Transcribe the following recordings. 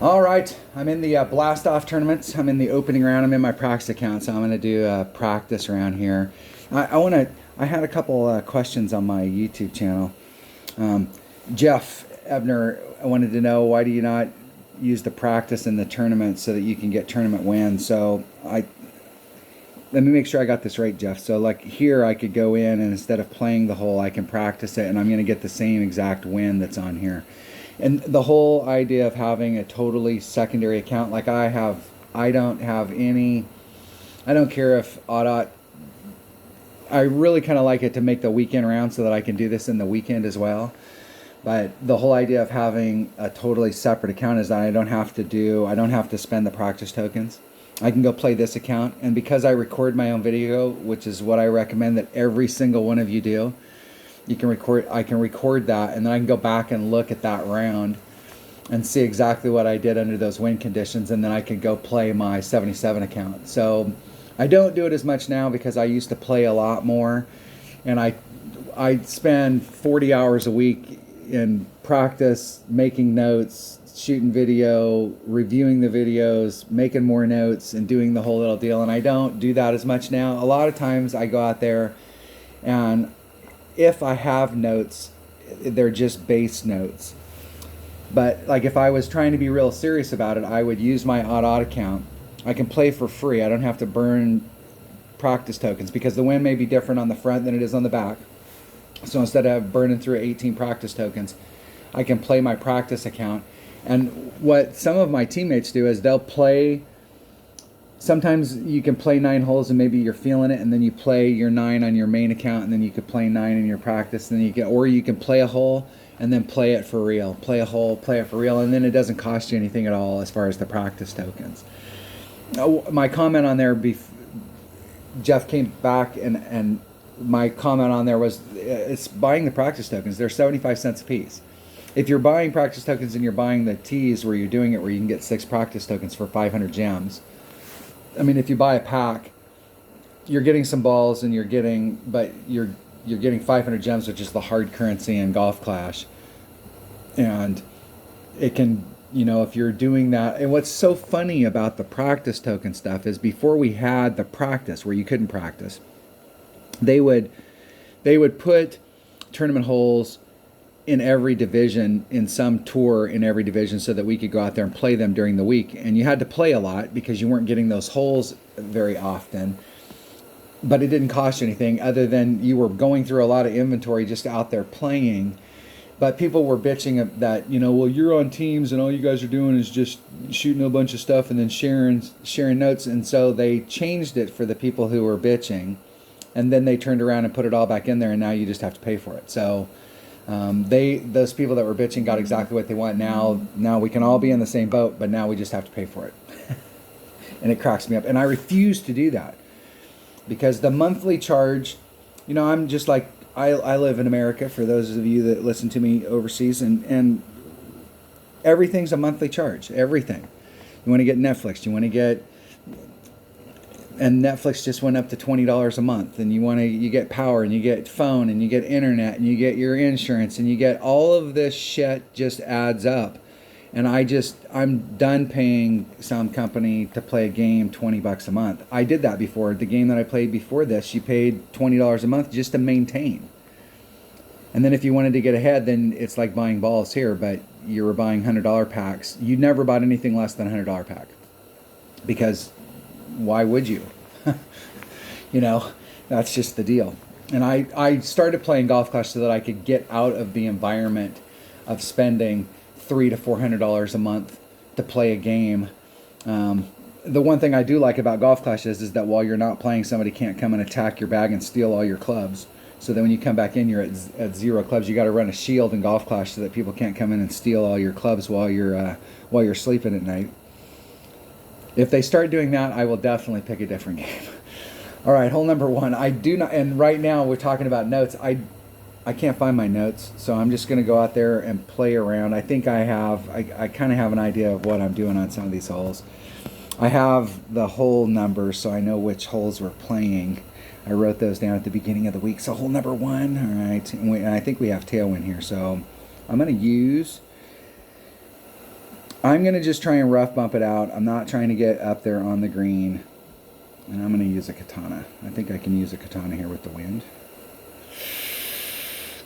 All right, I'm in the blast off tournaments. I'm in the opening round. I'm in my practice account, so I'm going to do a practice round here. I want to. I had a couple questions on my YouTube channel. Um, Jeff Ebner, I wanted to know, why do you not use the practice in the tournament so that you can get tournament wins? So let me make sure I got this right, Jeff. So like here, I could go in and instead of playing the hole, I can practice it, and I'm going to get the same exact win that's on here. And the whole idea of having a totally secondary account, like I don't have any, I don't care if Audot, I really kind of like it to make the weekend round so that I can do this in the weekend as well. But the whole idea of having a totally separate account is that I don't have to spend the practice tokens. I can go play this account, and because I record my own video, which is what I recommend that every single one of you do, I can record that, and then I can go back and look at that round and see exactly what I did under those win conditions, and then I can go play my 77 account. So I don't do it as much now because I used to play a lot more, and I spend 40 hours a week in practice, making notes, shooting video, reviewing the videos, making more notes, and doing the whole little deal. And I don't do that as much now. A lot of times I go out there, and if I have notes, they're just base notes. But like if I was trying to be real serious about it, I would use my odd account. I can play for free. I don't have to burn practice tokens because the win may be different on the front than it is on the back. So instead of burning through 18 practice tokens, I can play my practice account. And what some of my teammates do is they'll play. Sometimes you can play 9 holes and maybe you're feeling it, and then you play your 9 on your main account, and then you could play 9 in your practice, and then or you can play a hole and then play it for real. Play a hole, play it for real, and then it doesn't cost you anything at all as far as the practice tokens. My comment on there, Jeff came back, and my comment on there was, it's buying the practice tokens. They're 75 cents a piece. If you're buying practice tokens and you're buying the tees where you're doing it where you can get 6 practice tokens for 500 gems, I mean, if you buy a pack, you're getting some balls, and you're getting 500 gems, which is the hard currency in Golf Clash. And it can, if you're doing that, and what's so funny about the practice token stuff is before we had the practice where you couldn't practice, they would put tournament holes in every division, in some tour in every division, so that we could go out there and play them during the week. And you had to play a lot because you weren't getting those holes very often. But it didn't cost you anything other than you were going through a lot of inventory just out there playing. But people were bitching that, well, you're on teams and all you guys are doing is just shooting a bunch of stuff and then sharing notes. And so they changed it for the people who were bitching. And then they turned around and put it all back in there, and now you just have to pay for it. So those people that were bitching got exactly what they want. Now we can all be in the same boat, but now we just have to pay for it. And it cracks me up. And I refuse to do that because the monthly charge, I'm just like, I live in America, for those of you that listen to me overseas, and everything's a monthly charge. Everything. You want to get Netflix, and Netflix just went up to $20 a month, and you get power, and you get phone, and you get internet, and you get your insurance, and you get all of this shit just adds up. And I'm done paying some company to play a game $20 a month. I did that before. The game that I played before this, you paid $20 a month just to maintain. And then if you wanted to get ahead, then it's like buying balls here, but you were buying $100 packs. You never bought anything less than a $100 pack. Because why would you? That's just the deal. And I started playing Golf Clash so that I could get out of the environment of spending $300 to $400 a month to play a game. The one thing I do like about Golf Clash is that while you're not playing, somebody can't come and attack your bag and steal all your clubs. So then when you come back in, you're at 0 clubs. You got to run a shield in Golf Clash so that people can't come in and steal all your clubs while you're sleeping at night. If they start doing that, I will definitely pick a different game. All right, hole number 1. I do not, and right now we're talking about notes. I can't find my notes, so I'm just going to go out there and play around. I think I kind of have an idea of what I'm doing on some of these holes. I have the hole numbers, so I know which holes we're playing. I wrote those down at the beginning of the week. So hole number 1, all right, and I think we have tailwind here. So I'm going to use I'm going to just try and rough bump it out. I'm not trying to get up there on the green. And I'm going to use a katana. I think I can use a katana here with the wind.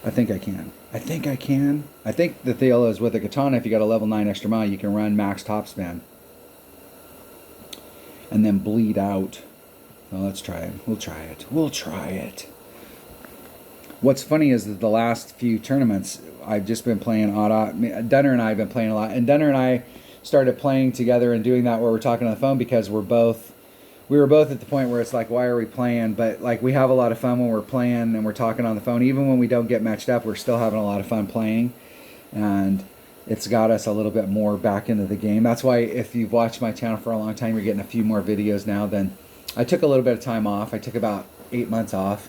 I think I can. I think the deal is with a katana, if you got a level 9 extra mile, you can run max topspin. And then bleed out. Well, let's try it. We'll try it. What's funny is that the last few tournaments, I've just been playing Dunner and I have been playing a lot. And Dunner and I started playing together and doing that where we're talking on the phone because we were both at the point where it's like, why are we playing? But like, we have a lot of fun when we're playing and we're talking on the phone. Even when we don't get matched up, we're still having a lot of fun playing. And it's got us a little bit more back into the game. That's why if you've watched my channel for a long time, you're getting a few more videos now than... I took a little bit of time off. I took about 8 months off.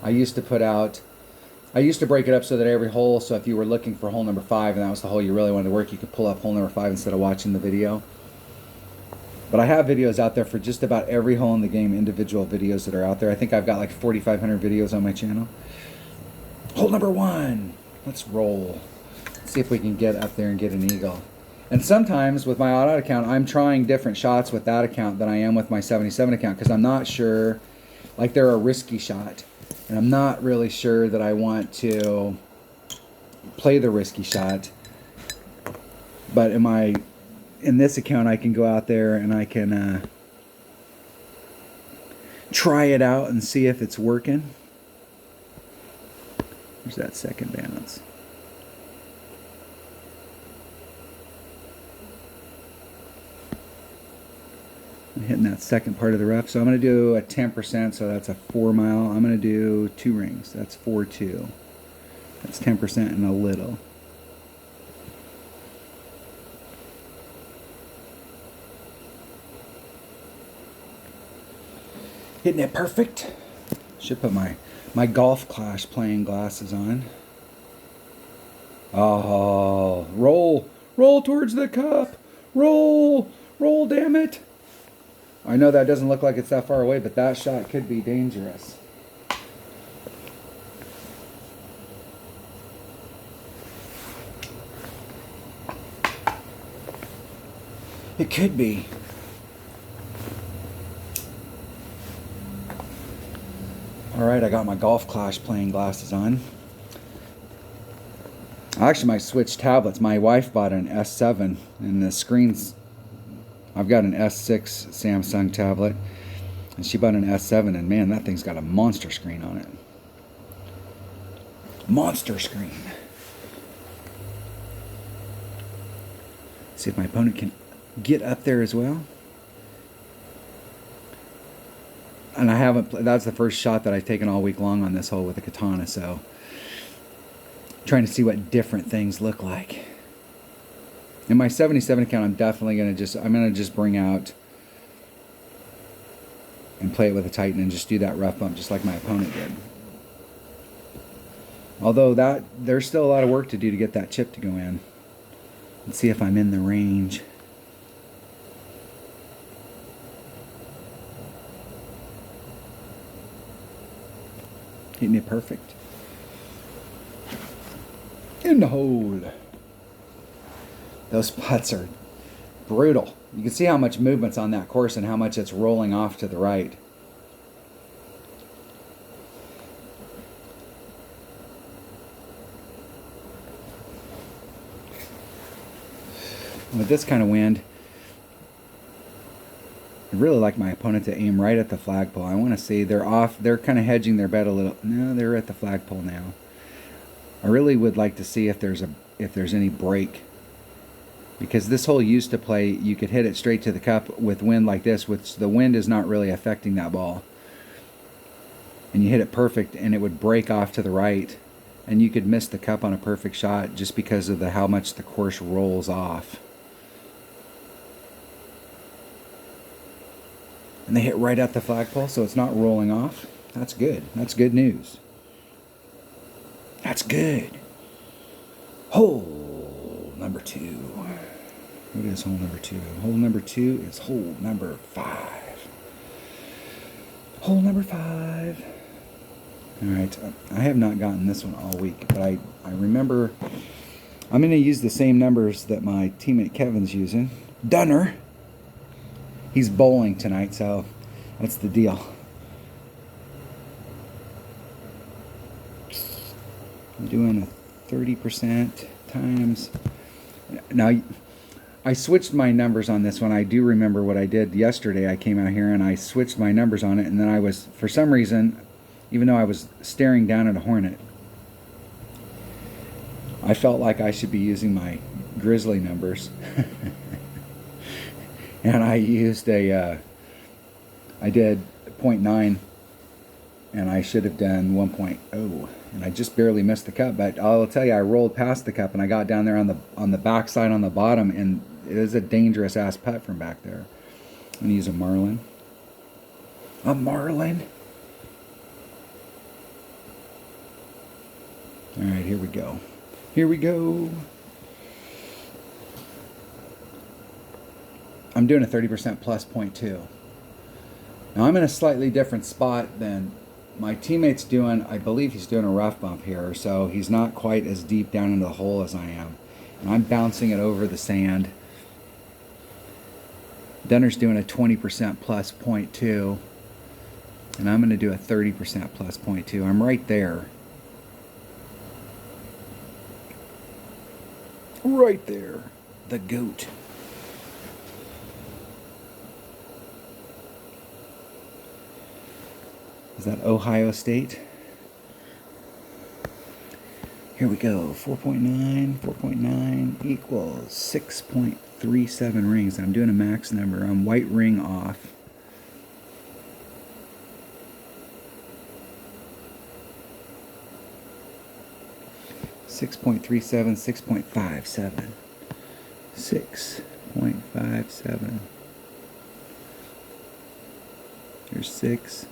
I used to break it up so that every hole, so if you were looking for hole number 5 and that was the hole you really wanted to work, you could pull up hole number 5 instead of watching the video. But I have videos out there for just about every hole in the game, individual videos that are out there. I think I've got like 4,500 videos on my channel. Hole number 1. Let's roll. See if we can get up there and get an eagle. And sometimes with my auto account, I'm trying different shots with that account than I am with my 77 account because I'm not sure, like they're a risky shot. And I'm not really sure that I want to play the risky shot. But in this account, I can go out there and I can try it out and see if it's working. There's that second balance. I'm hitting that second part of the rough. So I'm going to do a 10%, so that's a 4 mile. I'm going to do 2 rings. That's 4-2. That's 10% and a little. Hitting it perfect. Should put my Golf Clash playing glasses on. Oh, roll towards the cup. Roll, damn it. I know that doesn't look like it's that far away, but that shot could be dangerous. It could be. All right, I got my Golf Clash playing glasses on. I actually might switch tablets. My wife bought an S7, and the screen's... I've got an S6 Samsung tablet, and she bought an S7, and man, that thing's got a monster screen on it. Monster screen. See if my opponent can get up there as well. And I haven't, that's the first shot that I've taken all week long on this hole with a katana, so trying to see what different things look like. In my 77 account, I'm definitely going to just bring out and play it with a Titan and just do that rough bump just like my opponent did. Although there's still a lot of work to do to get that chip to go in. Let's see if I'm in the range. Hitting it perfect. In the hole. Those putts are brutal. You can see how much movement's on that course and how much it's rolling off to the right. With this kind of wind, I'd really like my opponent to aim right at the flagpole. I want to see they're off. They're kind of hedging their bet a little. No, they're at the flagpole now. I really would like to see if there's any break. Because this hole used to play, you could hit it straight to the cup with wind like this, which the wind is not really affecting that ball. And you hit it perfect, and it would break off to the right, and you could miss the cup on a perfect shot just because of how much the course rolls off. And they hit right at the flagpole, so it's not rolling off. That's good. That's good news. That's good. Hole number 2. What is hole number 2? Hole number 2 is hole number 5. Hole number 5. Alright, I have not gotten this one all week, but I remember I'm going to use the same numbers that my teammate Kevin's using. Dunner. He's bowling tonight, so that's the deal. I'm doing a 30% times. Now, I switched my numbers on this one. I do remember what I did yesterday. I came out here and I switched my numbers on it, and then I was, for some reason, even though I was staring down at a hornet, I felt like I should be using my grizzly numbers. And I used I did 0.9, and I should have done 1.0, and I just barely missed the cup. But I'll tell you, I rolled past the cup and I got down there on the back side on the bottom, and it is a dangerous ass putt from back there. I'm gonna use a marlin. A marlin. All right, here we go. Here we go. I'm doing a 30% plus 0.2. Now I'm in a slightly different spot than my teammate's doing. I believe he's doing a rough bump here, so he's not quite as deep down into the hole as I am. And I'm bouncing it over the sand. Dunner's doing a 20% plus 0.2. And I'm going to do a 30% plus 0.2. I'm right there. Right there. The goat. Is that Ohio State? Here we go. 4.9 equals 6.37 rings. I'm doing a max number. I'm white ring off. .37, 6.57. 6.57. Here's 6.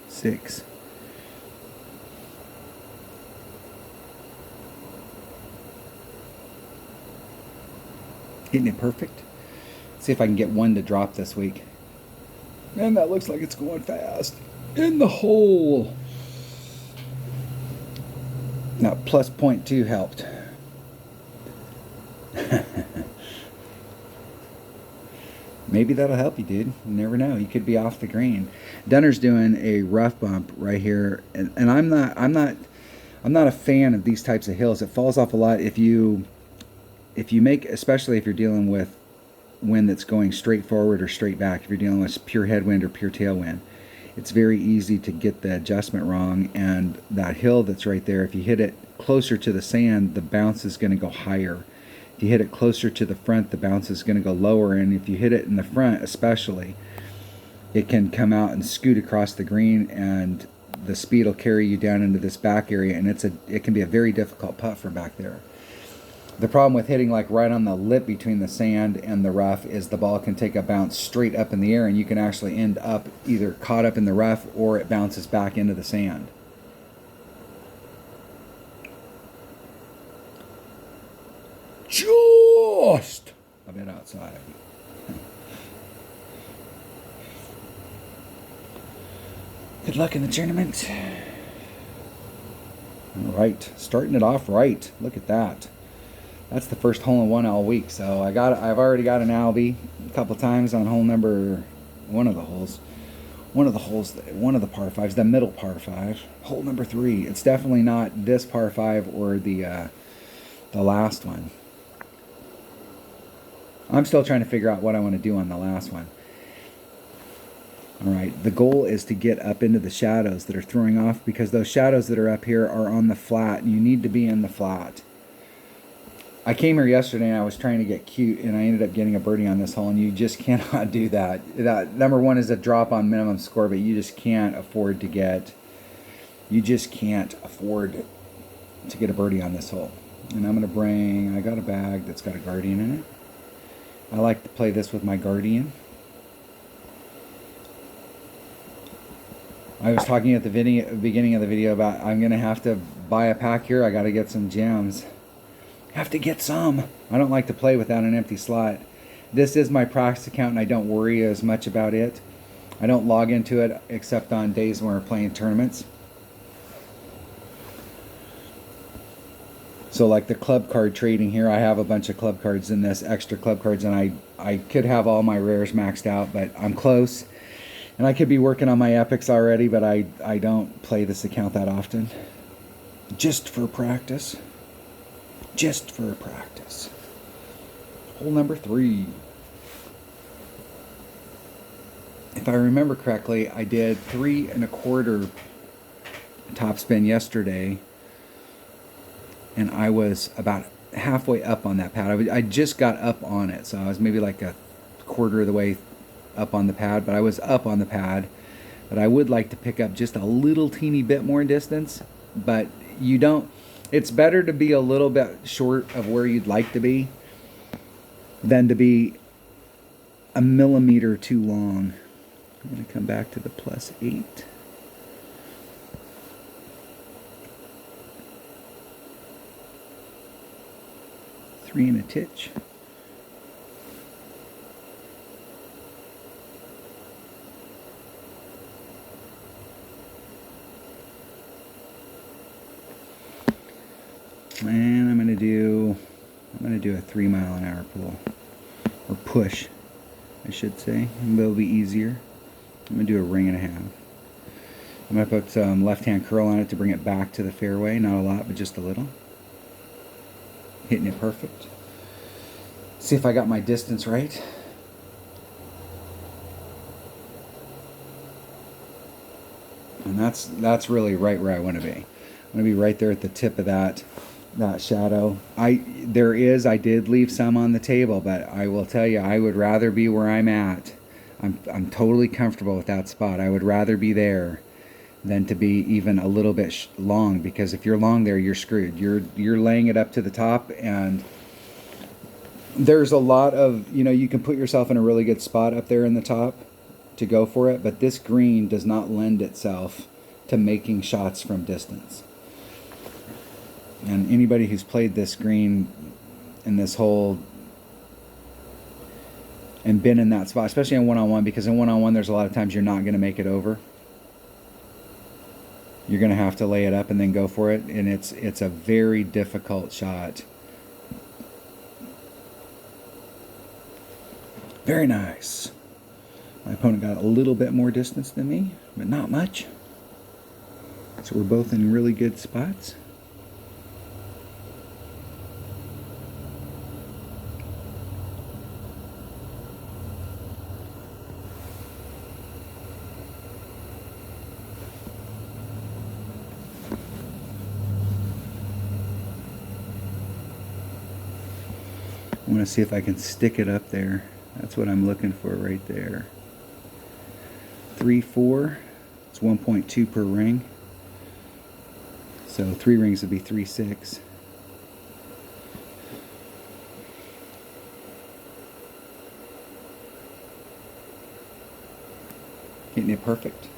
6. Hitting it perfect. Let's see if I can get one to drop this week. And that looks like it's going fast. In the hole. Now, plus 0.2 helped. Maybe that'll help you, dude. You never know. You could be off the green. Dunner's doing a rough bump right here, and I'm not a fan of these types of hills. It falls off a lot if you make, especially if you're dealing with wind that's going straight forward or straight back. If you're dealing with pure headwind or pure tailwind, it's very easy to get the adjustment wrong. And that hill that's right there, if you hit it closer to the sand, the bounce is going to go higher. If you hit it closer to the front, the bounce is going to go lower. And if you hit it in the front especially, it can come out and scoot across the green, and the speed will carry you down into this back area, and it can be a very difficult putt from back there. The problem with hitting like right on the lip between the sand and the rough is the ball can take a bounce straight up in the air, and you can actually end up either caught up in the rough or it bounces back into the sand. Just a bit outside. Good luck in the tournament. All right, starting it off right. Look at that. That's the first hole in one all week. So I've already got an Albie a couple times on hole number one of the par fives, the middle par 5, hole number 3. It's definitely not this par 5 or the last one. I'm still trying to figure out what I want to do on the last one. All right, the goal is to get up into the shadows that are throwing off, because those shadows that are up here are on the flat. You need to be in the flat. I came here yesterday and I was trying to get cute, and I ended up getting a birdie on this hole, and you just cannot do that. That number one is a drop on minimum score, but you just can't afford to get a birdie on this hole. And I'm going to I got a bag that's got a Guardian in it. I like to play this with my Guardian. I was talking at the beginning of the video about I'm going to have to buy a pack here. I got to get some gems. Have to get some. I don't like to play without an empty slot. This is my practice account, and I don't worry as much about it. I don't log into it except on days when we're playing tournaments. So So like the club card trading here, I have a bunch of club cards in this, extra club cards, and I could have all my rares maxed out, but I'm close. And I could be working on my epics already, but I don't play this account that often. Just for practice. Just for practice. Hole number 3. If I remember correctly, I did 3 1/4 topspin yesterday, and I was about halfway up on that pad. I just got up on it, so I was maybe like a quarter of the way up on the pad, but I was up on the pad. But I would like to pick up just a little teeny bit more distance, but you don't. It's better to be a little bit short of where you'd like to be than to be a millimeter too long. I'm going to come back to the +8. Three and a titch. And I'm gonna do a 3 mile an hour pull, or push, I should say. It'll be easier. I'm gonna do a 1.5 rings. I'm gonna put some left-hand curl on it to bring it back to the fairway. Not a lot, but just a little. Hitting it perfect. See if I got my distance right. And that's really right where I want to be. I'm gonna be right there at the tip of that shadow. I did leave some on the table, but I will tell you, I would rather be where I'm at. I'm totally comfortable with that spot. I would rather be there than to be even a little bit long, because if you're long there, you're screwed. You're laying it up to the top, and there's a lot of, you can put yourself in a really good spot up there in the top to go for it, but this green does not lend itself to making shots from distance. And anybody who's played this green in this hole and been in that spot, especially in one-on-one, because in one-on-one there's a lot of times you're not going to make it over. You're going to have to lay it up and then go for it, and it's a very difficult shot. Very nice. My opponent got a little bit more distance than me, but not much. So we're both in really good spots. I want to see if I can stick it up there. That's what I'm looking for right there. 3-4. It's 1.2 per ring. So 3 rings would be 3-6. Getting it perfect.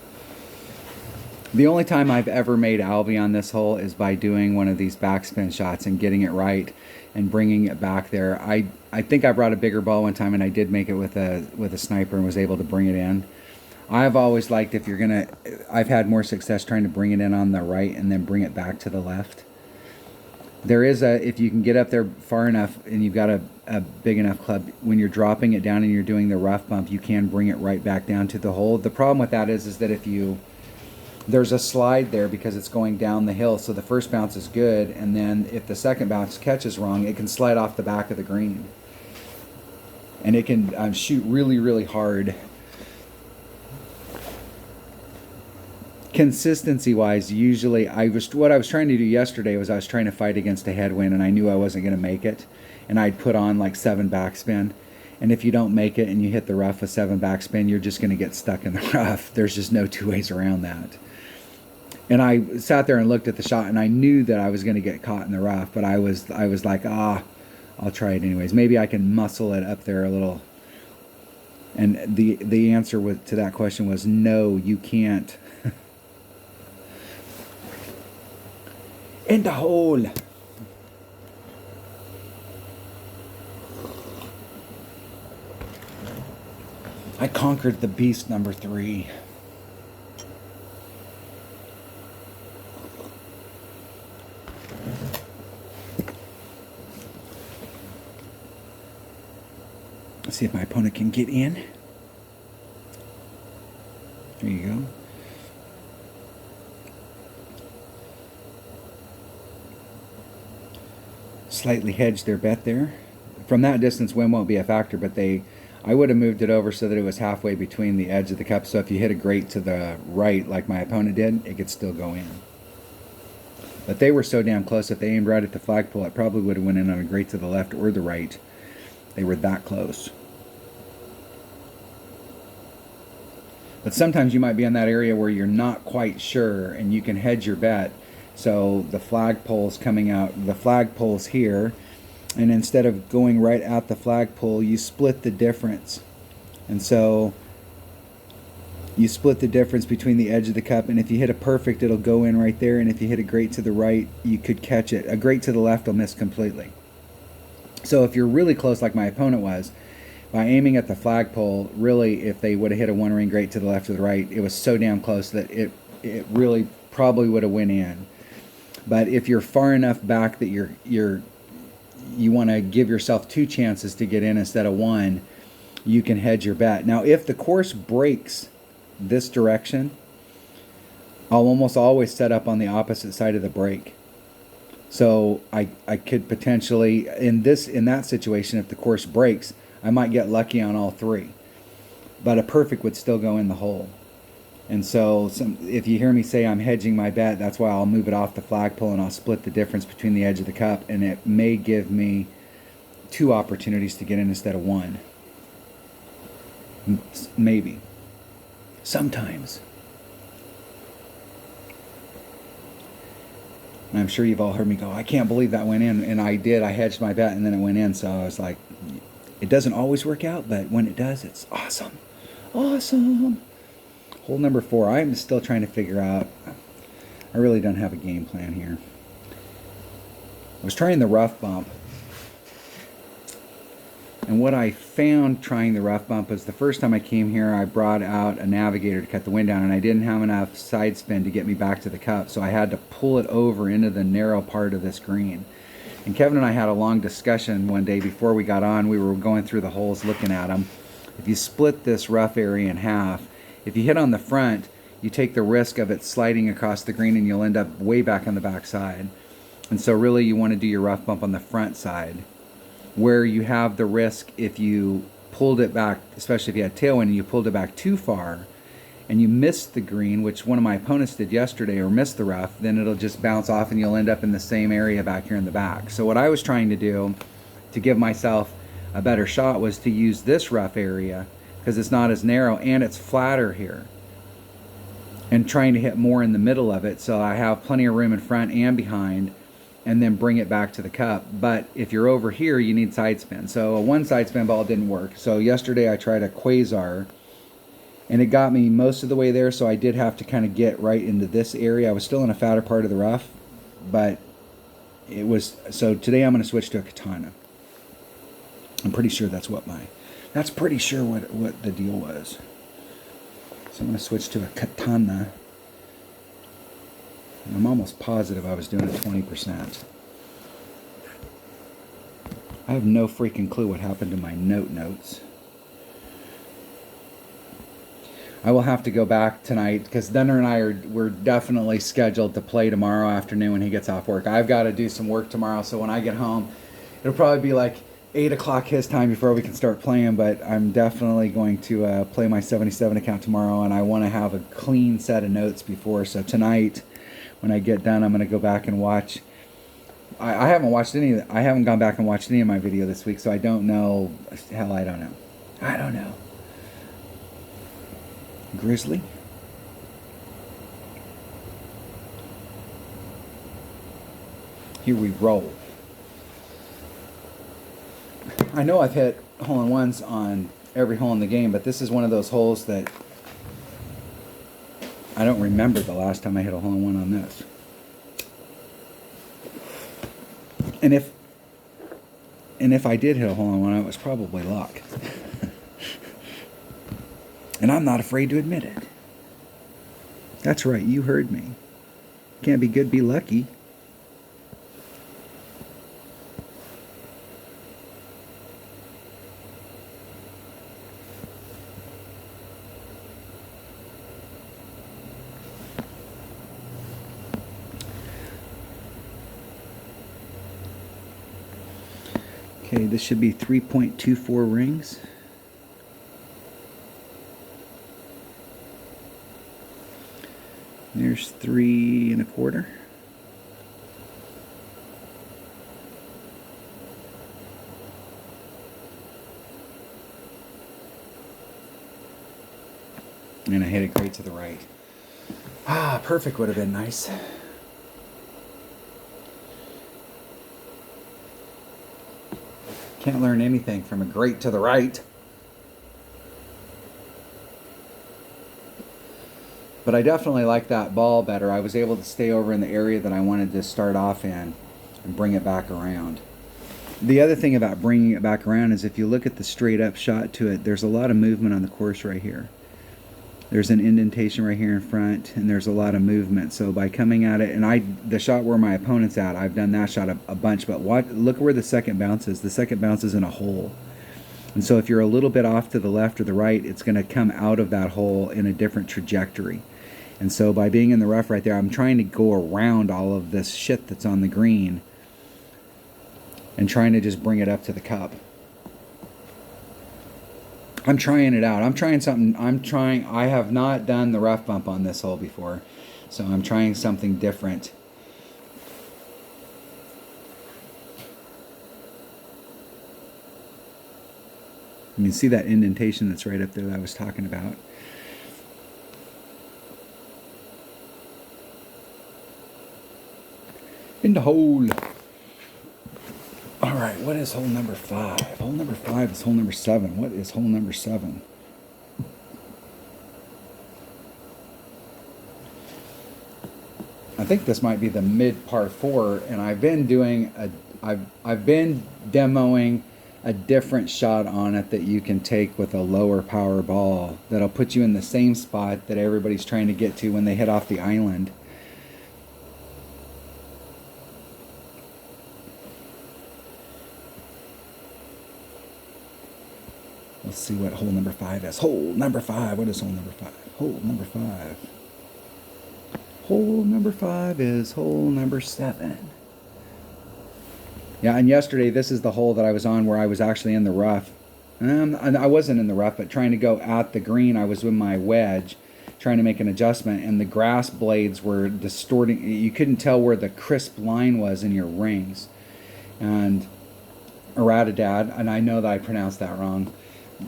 The only time I've ever made Albie on this hole is by doing one of these backspin shots and getting it right and bringing it back there. I think I brought a bigger ball one time, and I did make it with a sniper and was able to bring it in. I've always liked, I've had more success trying to bring it in on the right and then bring it back to the left. There is if you can get up there far enough and you've got a big enough club, when you're dropping it down and you're doing the rough bump, you can bring it right back down to the hole. The problem with that is that there's a slide there because it's going down the hill, so the first bounce is good, and then if the second bounce catches wrong, it can slide off the back of the green. And it can shoot really, really hard. Consistency-wise, usually what I was trying to do yesterday was I was trying to fight against a headwind, and I knew I wasn't going to make it, and I'd put on like 7 backspin. And if you don't make it and you hit the rough with 7 backspin, you're just going to get stuck in the rough. There's just no 2 ways around that. And I sat there and looked at the shot, and I knew that I was going to get caught in the rough, but I was like, I'll try it anyways. Maybe I can muscle it up there a little. And the answer to that question was no, you can't. In the hole. I conquered the beast number 3. Let's see if my opponent can get in. There you go. Slightly hedged their bet there. From that distance, wind won't be a factor, but I would have moved it over so that it was halfway between the edge of the cup. So if you hit a grate to the right, like my opponent did, it could still go in. But they were so damn close. If they aimed right at the flagpole, it probably would have went in on a grate to the left or the right. They were that close. But sometimes you might be in that area where you're not quite sure, and you can hedge your bet. So the flagpole's coming out, the flagpole's here, and instead of going right at the flagpole, you split the difference. And so you split the difference between the edge of the cup, and if you hit a perfect, it'll go in right there, and if you hit a grate to the right, you could catch it. A grate to the left will miss completely. So if you're really close like my opponent was, by aiming at the flagpole, really, if they would have hit a one ring grate to the left or the right, it was so damn close that it really probably would have went in. But if you're far enough back that you want to give yourself 2 chances to get in instead of 1, you can hedge your bet. Now, if the course breaks this direction, I'll almost always set up on the opposite side of the break. So I could potentially, in that situation, if the course breaks, I might get lucky on all 3. But a perfect would still go in the hole. And so if you hear me say I'm hedging my bet, that's why I'll move it off the flagpole and I'll split the difference between the edge of the cup, and it may give me 2 opportunities to get in instead of 1. Maybe. Sometimes. And I'm sure you've all heard me go, I can't believe that went in. And I did. I hedged my bet and then it went in. So I was like, it doesn't always work out, but when it does, it's awesome. Awesome. Hole number 4. I'm still trying to figure out. I really don't have a game plan here. I was trying the rough bump. And what I found trying the rough bump is the first time I came here, I brought out a navigator to cut the wind down, and I didn't have enough side spin to get me back to the cup, so I had to pull it over into the narrow part of this green. And Kevin and I had a long discussion one day before we got on. We were going through the holes looking at them. If you split this rough area in half, if you hit on the front, you take the risk of it sliding across the green and you'll end up way back on the back side. And so really you want to do your rough bump on the front side, where you have the risk if you pulled it back, especially if you had tailwind and you pulled it back too far and you missed the green, which one of my opponents did yesterday, or missed the rough, then it'll just bounce off and you'll end up in the same area back here in the back. So what I was trying to do to give myself a better shot was to use this rough area because it's not as narrow and it's flatter here, and trying to hit more in the middle of it so I have plenty of room in front and behind, and then bring it back to the cup. But if you're over here, you need side spin. So a 1 side spin ball didn't work. So yesterday I tried a quasar, and it got me most of the way there, so I did have to kind of get right into this area. I was still in a fatter part of the rough, but it was, so today I'm going to switch to a katana. I'm pretty sure that's what what the deal was. So I'm going to switch to a katana. And I'm almost positive I was doing it 20%. I have no freaking clue what happened to my notes. I will have to go back tonight because Dunner and we're definitely scheduled to play tomorrow afternoon when he gets off work. I've got to do some work tomorrow, so when I get home, it'll probably be like 8 o'clock his time before we can start playing, but I'm definitely going to play my 77 account tomorrow, and I want to have a clean set of notes before. So tonight, when I get done, I'm going to go back and watch. I haven't gone back and watched any of my video this week, so I don't know. Hell, I don't know. I don't know. Grizzly? Here we roll. I know I've hit hole-in-ones on every hole in the game, but this is one of those holes that I don't remember the last time I hit a hole-in-one on this. And if I did hit a hole-in-one, it was probably luck. And I'm not afraid to admit it. That's right, you heard me. Can't be good, be lucky. Okay, this should be 3.24 rings. There's 3 1/4. And I hit it great to the right. Ah, perfect would have been nice. Can't learn anything from a great to the right. But I definitely like that ball better. I was able to stay over in the area that I wanted to start off in and bring it back around. The other thing about bringing it back around is if you look at the straight up shot to it, there's a lot of movement on the course right here. There's an indentation right here in front, and there's a lot of movement. So by coming at it, and the shot where my opponent's at, I've done that shot a bunch, but look where the second bounce is. The second bounce is in a hole. And so if you're a little bit off to the left or the right, it's going to come out of that hole in a different trajectory. And so by being in the rough right there, I'm trying to go around all of this shit that's on the green and trying to just bring it up to the cup. I'm trying it out. I'm trying something. I have not done the rough bump on this hole before, so I'm trying something different. You can see that indentation that's right up there that I was talking about. In the hole. All right, what is hole number 5? Hole number 5 is hole number 7. What is hole number 7? I think this might be the mid par 4, and I've been demoing a different shot on it that you can take with a lower power ball that'll put you in the same spot that everybody's trying to get to when they hit off the island. Let's see what hole number 5 is. Hole number 5. What is hole number 5? Hole number 5. Hole number 5 is hole number 7. Yeah, and yesterday this is the hole that I was on where I was actually in the rough. I wasn't in the rough, but trying to go at the green, I was with my wedge, trying to make an adjustment, and the grass blades were distorting. You couldn't tell where the crisp line was in your rings. And Aradadad, and I know that I pronounced that wrong,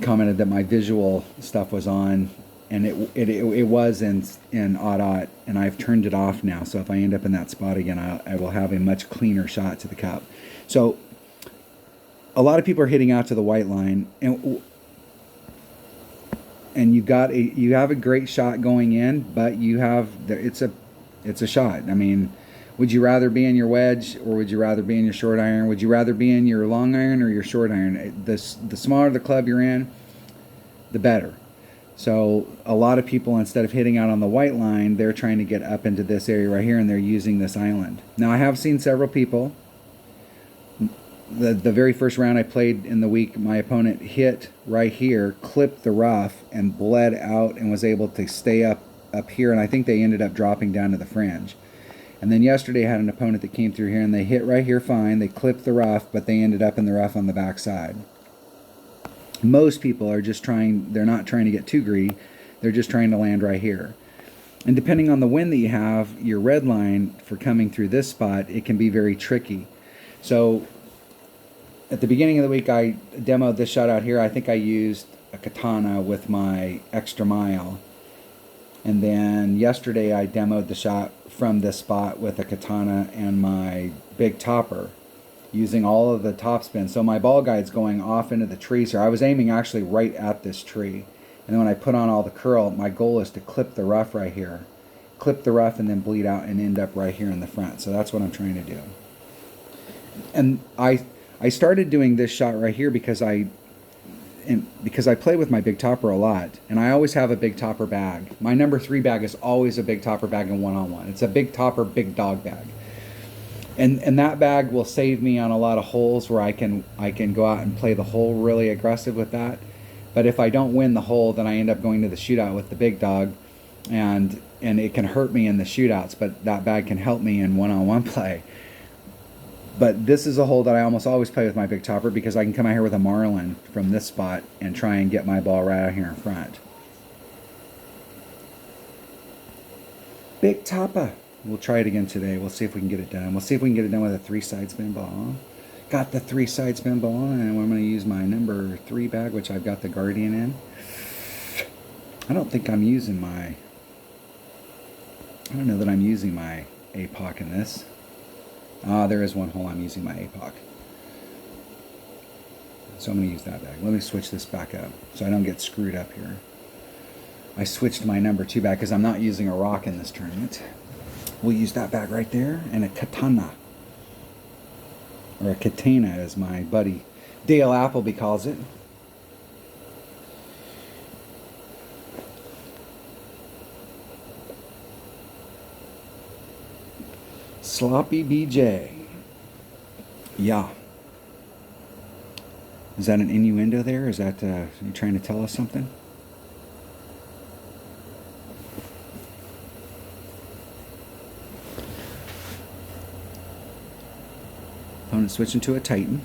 commented that my visual stuff was on, and it was in odd, and I've turned it off now. So if I end up in that spot again, I will have a much cleaner shot to the cup. So a lot of people are hitting out to the white line, and you have a great shot going in, but it's a shot. I mean, would you rather be in your wedge, or would you rather be in your short iron? Would you rather be in your long iron or your short iron? The smaller the club you're in, the better. So a lot of people, instead of hitting out on the white line, they're trying to get up into this area right here, and they're using this island. Now, I have seen several people. The very first round I played in the week, my opponent hit right here, clipped the rough, and bled out and was able to stay up here, and I think they ended up dropping down to the fringe. And then yesterday I had an opponent that came through here, and they hit right here fine. They clipped the rough, but they ended up in the rough on the back side. Most people are just they're not trying to get too greedy. They're just trying to land right here. And depending on the wind that you have, your red line for coming through this spot, it can be very tricky. So at the beginning of the week, I demoed this shot out here. I think I used a katana with my extra mile. And then yesterday I demoed the shot from this spot with a katana and my big topper, using all of the topspin. So my ball guide's going off into the trees here. I was aiming actually right at this tree. And then when I put on all the curl, my goal is to clip the rough right here. Clip the rough and then bleed out and end up right here in the front. So that's what I'm trying to do. And I started doing this shot right here because I play with my big topper a lot, and I always have a big topper bag. My number 3 bag is always a big topper bag in one-on-one. It's a big topper, big dog bag. And that bag will save me on a lot of holes where I can go out and play the hole really aggressive with that. But if I don't win the hole, then I end up going to the shootout with the big dog, and it can hurt me in the shootouts, but that bag can help me in one-on-one play. But this is a hole that I almost always play with my big topper because I can come out here with a marlin from this spot and try and get my ball right out here in front. Big topper. We'll try it again today. We'll see if we can get it done. We'll see if we can get it done with a 3 side spin ball. Got the 3 side spin ball, and I'm going to use my number 3 bag, which I've got the Guardian in. I don't think I'm using my... I don't know that I'm using my APOC in this. There is one hole I'm using my APOC. So I'm going to use that bag. Let me switch this back up so I don't get screwed up here. I switched my number 2 bag because I'm not using a rock in this tournament. We'll use that bag right there, and a katana. Or a katana, as my buddy Dale Appleby calls it. Sloppy BJ. Yeah. Is that an innuendo there? Is that you trying to tell us something? Opponent switching to a Titan.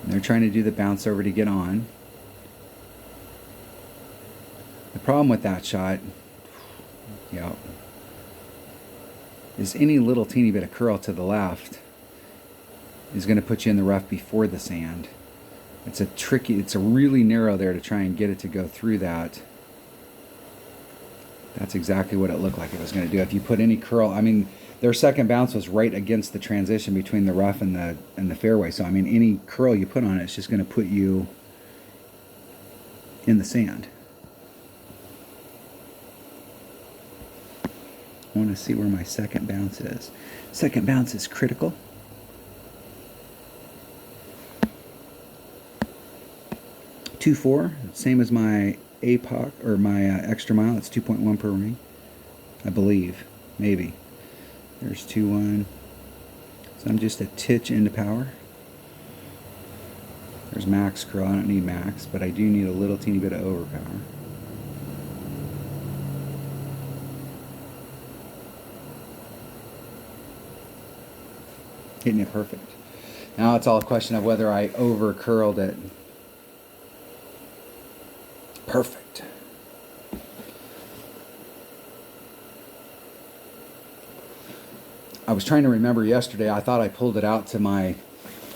And they're trying to do the bounce over to get on. The problem with that shot, yeah, is any little teeny bit of curl to the left is going to put you in the rough before the sand. It's a really narrow there to try and get it to go through that. That's exactly what it looked like it was going to do. If you put any curl, I mean, their second bounce was right against the transition between the rough and the fairway. So I mean, any curl you put on it, it's just going to put you in the sand. I want to see where my second bounce is. Second bounce is critical. .24, same as my APOC or my extra mile. It's 2.1 per ring, I believe, maybe. There's 2.1. So I'm just a titch into power. There's max curl. I don't need max, but I do need a little teeny bit of overpower. Hitting it perfect. Now it's all a question of whether I over curled it. Perfect. I was trying to remember yesterday. I thought I pulled it out to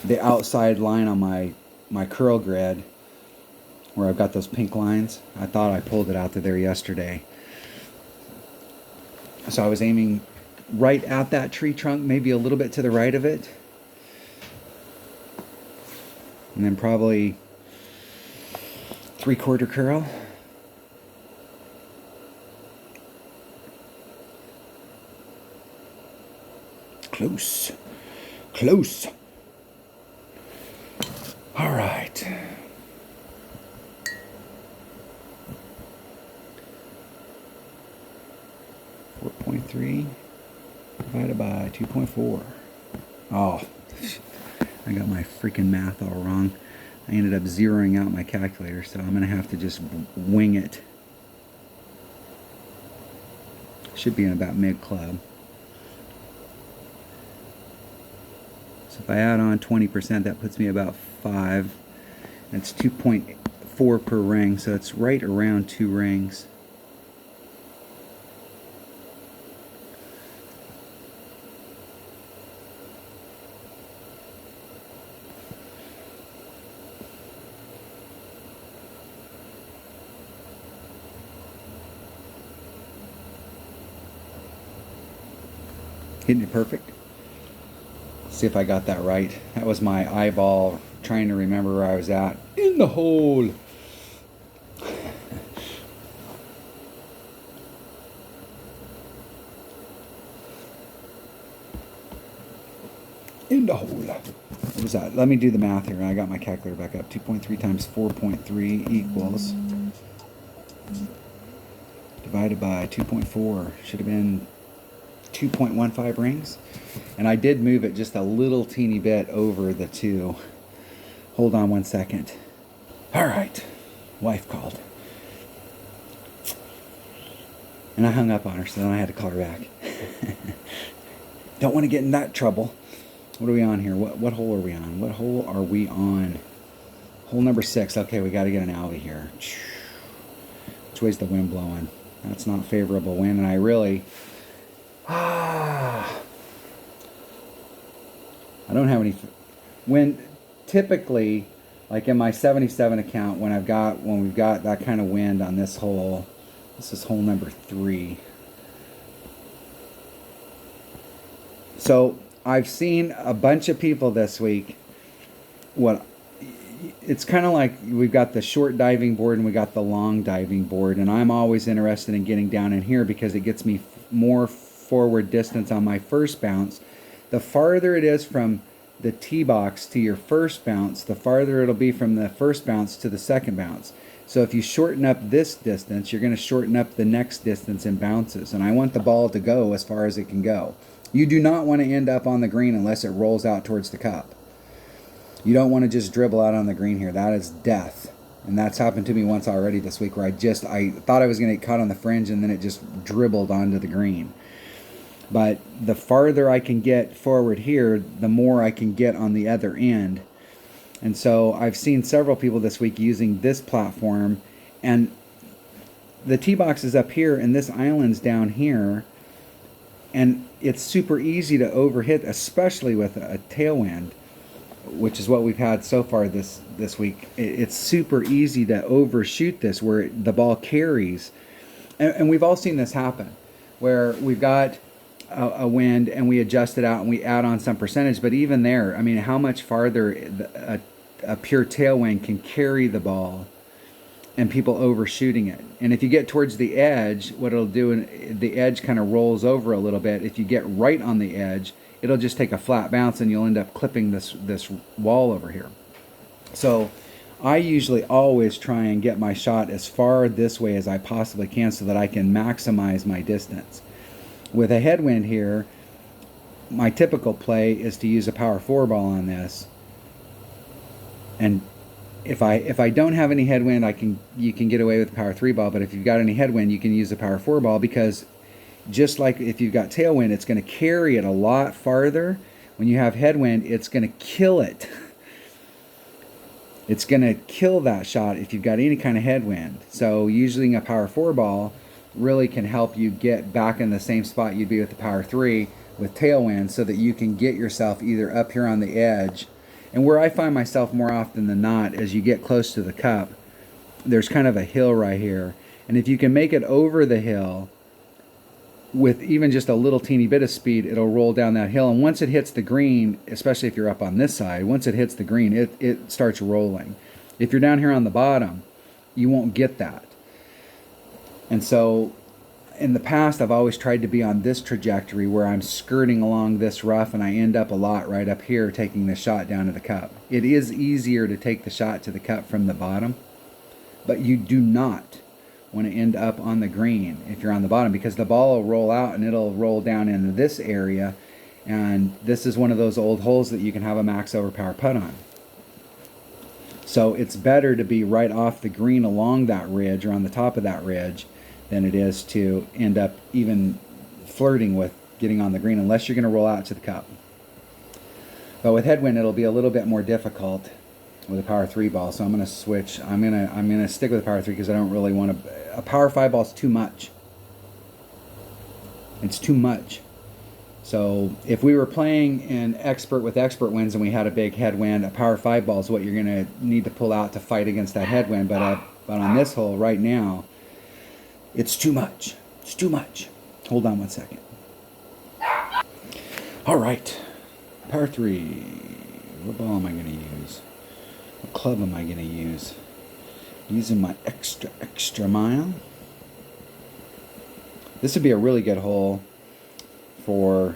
the outside line on my curl grid where I've got those pink lines. I thought I pulled it out to there yesterday. So I was aiming right at that tree trunk, maybe a little bit to the right of it. And then probably 3/4 curl. Close. Close. All right. .3 divided by 2.4. Oh, I got my freaking math all wrong. I ended up zeroing out my calculator, so I'm going to have to just wing it. Should be in about mid-club. So if I add on 20%, that puts me about 5. That's 2.4 per ring, so it's right around 2 rings. Hitting it perfect. See if I got that right. That was my eyeball trying to remember where I was at. In the hole. In the hole. What was that? Let me do the math here. I got my calculator back up. 2.3 times 4.3 equals, divided by 2.4. Should have been 2.15 rings. And I did move it just a little teeny bit over the 2. Hold on one second. All right. Wife called. And I hung up on her, so then I had to call her back. Don't want to get in that trouble. What are we on here? What hole are we on? What hole are we on? Hole number 6. Okay, we got to get an alley here. Which way's the wind blowing? That's not favorable wind, and I really... I don't have any... When typically, like in my 77 account, when we've got that kind of wind on this hole, this is hole number 3. So I've seen a bunch of people this week. It's kind of like we've got the short diving board and we got the long diving board, and I'm always interested in getting down in here because it gets me more forward distance on my first bounce. The farther it is from the tee box to your first bounce, the farther it'll be from the first bounce to the second bounce. So if you shorten up this distance, you're going to shorten up the next distance in bounces, and I want the ball to go as far as it can go. You do not want to end up on the green unless it rolls out towards the cup. You don't want to just dribble out on the green here. That is death. And that's happened to me once already this week, where I thought I was going to get caught on the fringe, and then it just dribbled onto the green. But the farther I can get forward here, the more I can get on the other end. And so I've seen several people this week using this platform, and the tee box is up here and this island's down here, and it's super easy to overhit, especially with a tailwind, which is what we've had so far this week. It's super easy to overshoot this where the ball carries. And we've all seen this happen, where we've got a wind and we adjust it out and we add on some percentage. But even there, I mean, how much farther a pure tailwind can carry the ball and people overshooting it. And if you get towards the edge, what it'll do, the edge kind of rolls over a little bit. If you get right on the edge, it'll just take a flat bounce and you'll end up clipping this wall over here. So I usually always try and get my shot as far this way as I possibly can so that I can maximize my distance. With a headwind here, my typical play is to use a power 4 ball on this. And if I don't have any headwind, you can get away with a power 3 ball, but if you've got any headwind, you can use a power 4 ball, because just like if you've got tailwind, it's going to carry it a lot farther. When you have headwind, it's going to kill it. It's going to kill that shot if you've got any kind of headwind. So using a power 4 ball really can help you get back in the same spot you'd be with the power 3 with tailwind, so that you can get yourself either up here on the edge. And where I find myself more often than not, as you get close to the cup, there's kind of a hill right here. And if you can make it over the hill with even just a little teeny bit of speed, it'll roll down that hill. And once it hits the green, especially if you're up on this side, once it hits the green, it starts rolling. If you're down here on the bottom, you won't get that. And so in the past, I've always tried to be on this trajectory where I'm skirting along this rough, and I end up a lot right up here taking the shot down to the cup. It is easier to take the shot to the cup from the bottom, but you do not want to end up on the green if you're on the bottom, because the ball will roll out and it'll roll down into this area, and this is one of those old holes that you can have a max overpower putt on. So it's better to be right off the green along that ridge, or on the top of that ridge, than it is to end up even flirting with getting on the green, unless you're going to roll out to the cup. But with headwind, it'll be a little bit more difficult with a power 3 ball. So I'm going to switch. I'm going to stick with a power 3 because I don't really want to. A power 5 ball is too much. It's too much. So if we were playing in expert with expert winds and we had a big headwind, a power 5 ball is what you're going to need to pull out to fight against that headwind. But on this hole right now, it's too much. It's too much. Hold on one second. All right. Par 3. What ball am I going to use? What club am I going to use? Using my extra mile. This would be a really good hole for,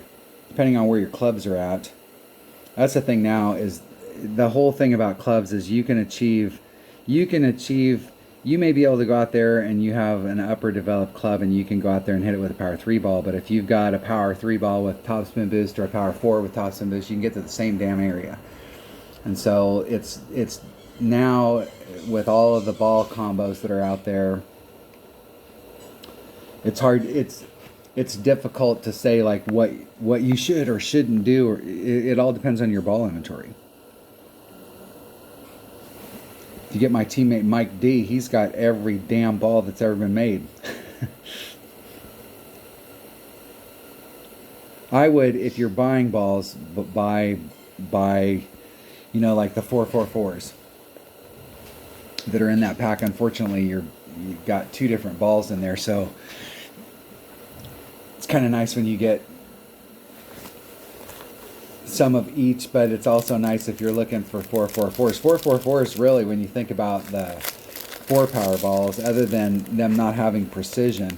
depending on where your clubs are at. That's the thing now, is the whole thing about clubs is you may be able to go out there and you have an upper developed club and you can go out there and hit it with a power 3 ball. But if you've got a power 3 ball with topspin boost or a power 4 with topspin boost, you can get to the same damn area. And so it's now, with all of the ball combos that are out there, It's hard. It's difficult to say like what you should or shouldn't do. Or it all depends on your ball inventory. If you get my teammate Mike D, he's got every damn ball that's ever been made. I would, if you're buying balls, buy, you know, like the 444s that are in that pack. Unfortunately, you've got two different balls in there, so it's kind of nice when you get some of each, but it's also nice if you're looking for 444s. 444s, really, when you think about the 4-power balls, other than them not having precision,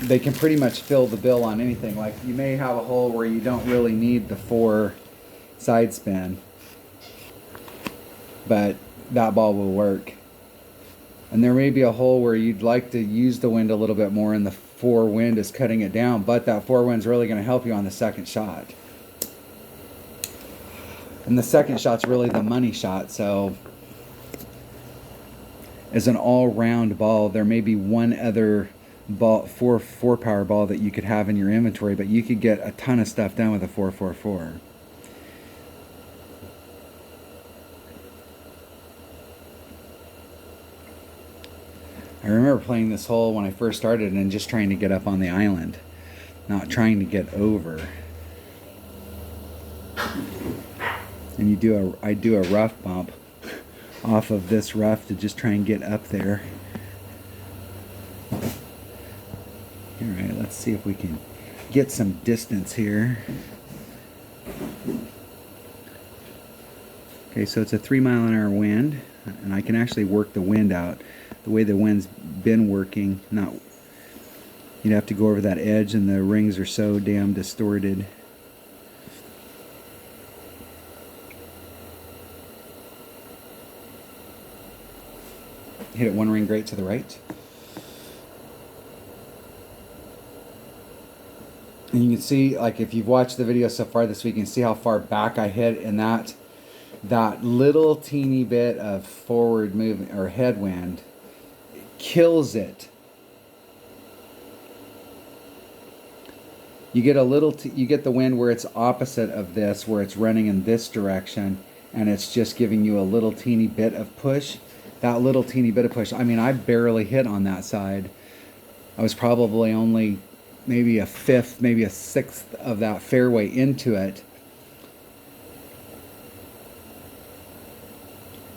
they can pretty much fill the bill on anything. Like you may have a hole where you don't really need the 4 side spin, but that ball will work. And there may be a hole where you'd like to use the wind a little bit more and the 4 wind is cutting it down, but that 4 wind's really going to help you on the second shot. And the second shot's really the money shot, so as an all-round ball, there may be one other ball, 4-power ball that you could have in your inventory, but you could get a ton of stuff done with a 444. I remember playing this hole when I first started and just trying to get up on the island, not trying to get over. And I do a rough bump off of this rough to just try and get up there. Alright, let's see if we can get some distance here. Okay, so it's a 3-mile-an-hour wind, and I can actually work the wind out. The way the wind's been working, you'd have to go over that edge, and the rings are so damn distorted. Hit it one ring great to the right. And you can see, like if you've watched the video so far this week, you can see how far back I hit, and that little teeny bit of forward movement or headwind kills it. You get you get the wind where it's opposite of this, where it's running in this direction, and it's just giving you a little teeny bit of push. That little teeny bit of push. I mean, I barely hit on that side. I was probably only maybe a fifth, maybe a sixth of that fairway into it.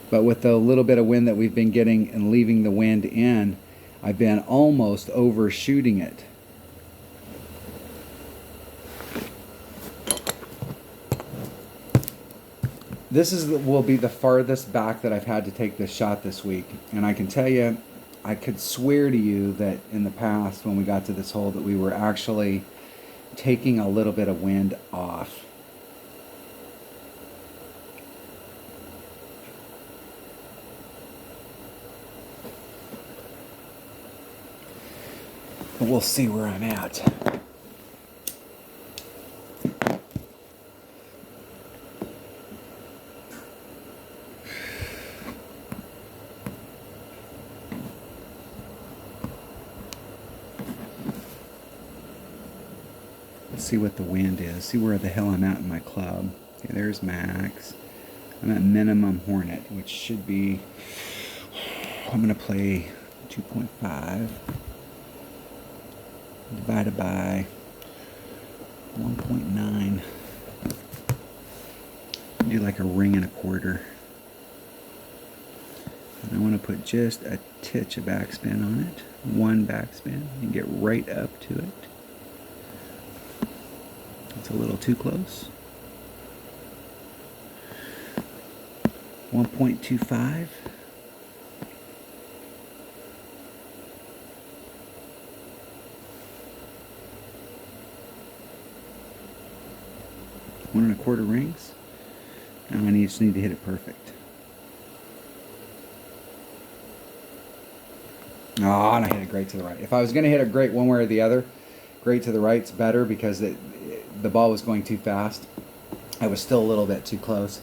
But with the little bit of wind that we've been getting and leaving the wind in, I've been almost overshooting it. This will be the farthest back that I've had to take this shot this week. And I can tell you, I could swear to you that in the past when we got to this hole that we were actually taking a little bit of wind off. But we'll see where I'm at. See what the wind is, see where the hell I'm at in my club. Okay, there's max. I'm at minimum hornet, which should be, I'm going to play 2.5 divided by 1.9. Do like a ring and a quarter. And I want to put just a titch of backspin on it. One backspin and get right up to it. It's a little too close. 1.25. One and a quarter rings. Now I just need to hit it perfect. Oh, and I hit it great to the right. If I was going to hit it great one way or the other, great to the right's better because the ball was going too fast. I was still a little bit too close,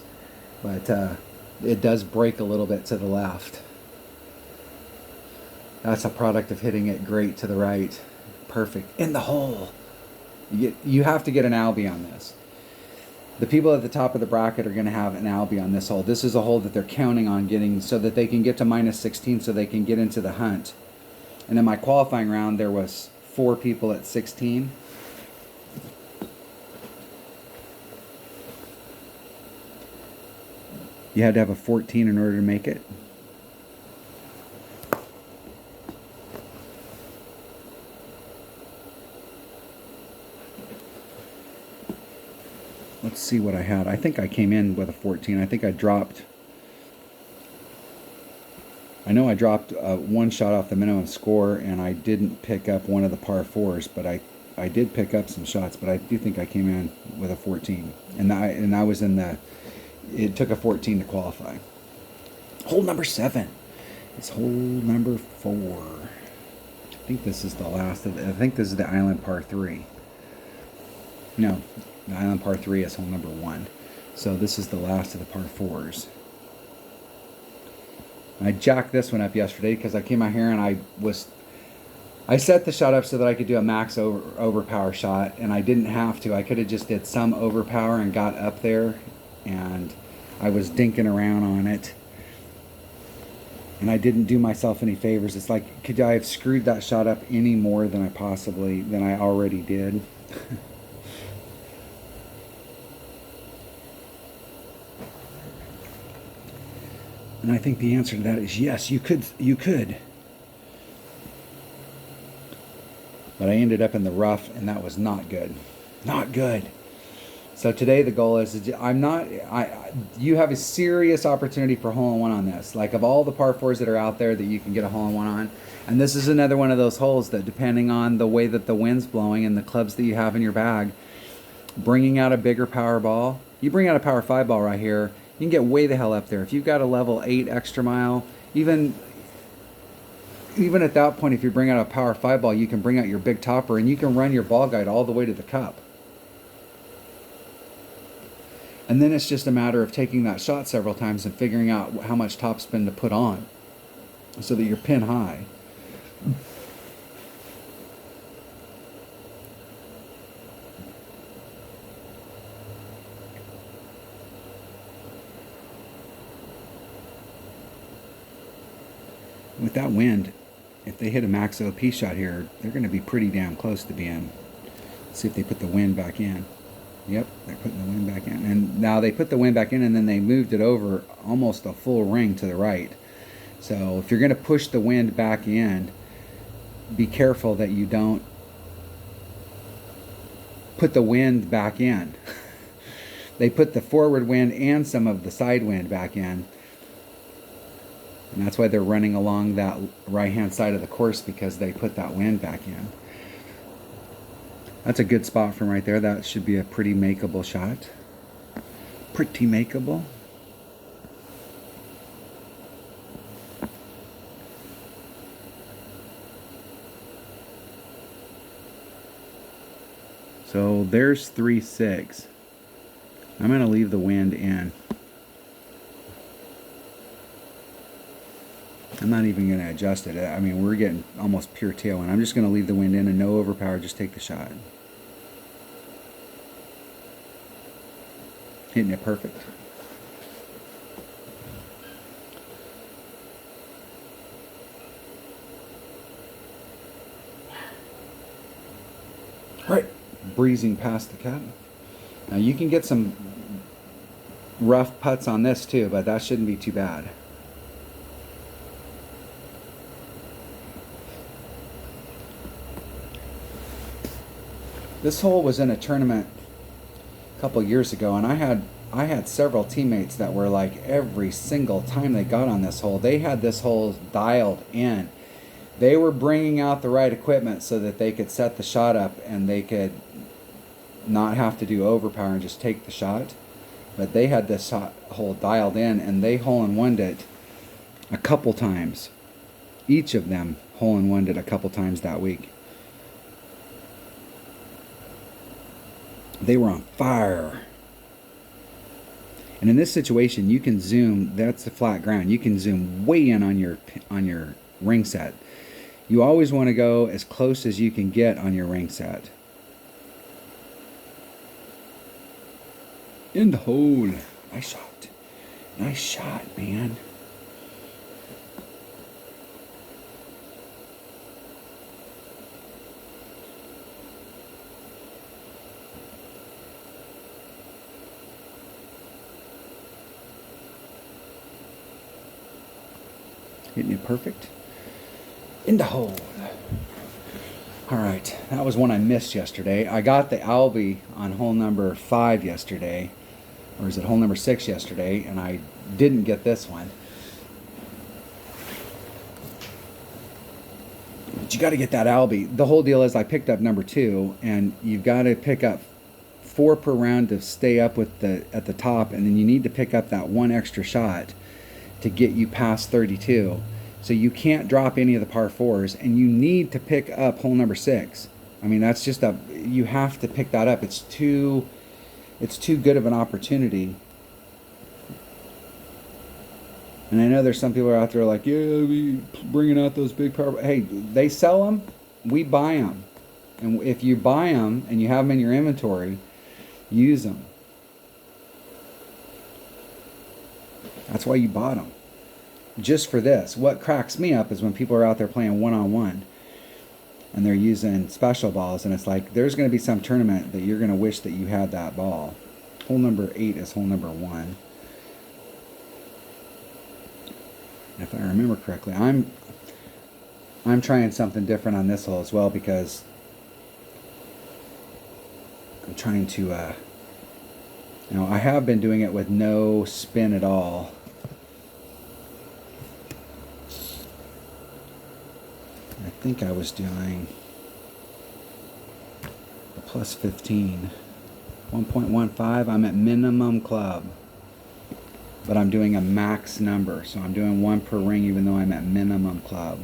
but it does break a little bit to the left. That's a product of hitting it great to the right. Perfect. In the hole. You have to get an albie on this. The people at the top of the bracket are going to have an albie on this hole. This is a hole that they're counting on getting so that they can get to minus 16 so they can get into the hunt. And in my qualifying round, there was 4 people at 16. You had to have a 14 in order to make it. Let's see what I had. I think I came in with a 14. I think I dropped. I know I dropped one shot off the minimum score, and I didn't pick up one of the par 4s, but I did pick up some shots. But I do think I came in with a 14, and I was in the. It took a 14 to qualify. Hole number 7. It's hole number 4. I think this is the last of. I think this is the island par 3. No, the island par 3 is hole number 1. So this is the last of the par 4s. I jacked this one up yesterday because I came out here and I set the shot up so that I could do a max overpower shot, and I didn't have to. I could have just did some overpower and got up there, and I was dinking around on it. And I didn't do myself any favors. It's like, could I have screwed that shot up any more than I already did? And I think the answer to that is yes, you could. But I ended up in the rough, and that was not good. Not good. So today the goal is, you have a serious opportunity for hole-in-one on this. Like, of all the par 4s that are out there that you can get a hole-in-one on, and this is another one of those holes that, depending on the way that the wind's blowing and the clubs that you have in your bag, bringing out a bigger power ball, you bring out a power 5 ball right here, you can get way the hell up there. If you've got a level 8 extra mile, even at that point, if you bring out a power 5 ball, you can bring out your big topper and you can run your ball guide all the way to the cup. And then it's just a matter of taking that shot several times and figuring out how much topspin to put on so that you're pin high. With that wind, if they hit a max OP shot here, they're going to be pretty damn close to being. Let's see if they put the wind back in. Yep, they're putting the wind back in. And now they put the wind back in, and then they moved it over almost a full ring to the right. So if you're going to push the wind back in, be careful that you don't put the wind back in. They put the forward wind and some of the side wind back in. And that's why they're running along that right-hand side of the course, because they put that wind back in. That's a good spot from right there. That should be a pretty makeable shot. Pretty makeable. So there's 3-6. I'm going to leave the wind in. I'm not even going to adjust it. I mean, we're getting almost pure tailwind. I'm just going to leave the wind in and no overpower. Just take the shot. Hitting it perfect. Right. Breezing past the cut. Now you can get some rough putts on this too, but that shouldn't be too bad. This hole was in a tournament a couple years ago, and I had several teammates that were like, every single time they got on this hole, they had this hole dialed in. They were bringing out the right equipment so that they could set the shot up and they could not have to do overpower and just take the shot. But they had this hole dialed in, and they hole-in-one'd it a couple times. Each of them hole-in-one'd it a couple times that week. They were on fire. And in this situation, you can zoom. That's the flat ground. You can zoom way in on your ring set. You always want to go as close as you can get on your ring set. In the hole. Nice shot. Nice shot, man. Hitting it perfect. In the hole. All right, that was one I missed yesterday. I got the Albie on hole number 5 yesterday, or is it hole number 6 yesterday, and I didn't get this one. But you got to get that Albie. The whole deal is I picked up number 2, and you've got to pick up 4 per round to stay up with at the top, and then you need to pick up that one extra shot to get you past 32. So you can't drop any of the par 4s, and you need to pick up hole number 6. I mean, that's just you have to pick that up. It's too good of an opportunity. And I know there's some people out there like, yeah, we bringing out those big par. Hey, they sell them, we buy them. And if you buy them and you have them in your inventory, use them. That's why you bought them. Just for this. What cracks me up is when people are out there playing one-on-one and they're using special balls, and it's like there's going to be some tournament that you're going to wish that you had that ball. Hole number 8 is hole number 1. And if I remember correctly, I'm trying something different on this hole as well, because I'm trying to I have been doing it with no spin at all. I think I was doing a plus 15. 1.15, I'm at minimum club. But I'm doing a max number. So I'm doing 1 per ring even though I'm at minimum club.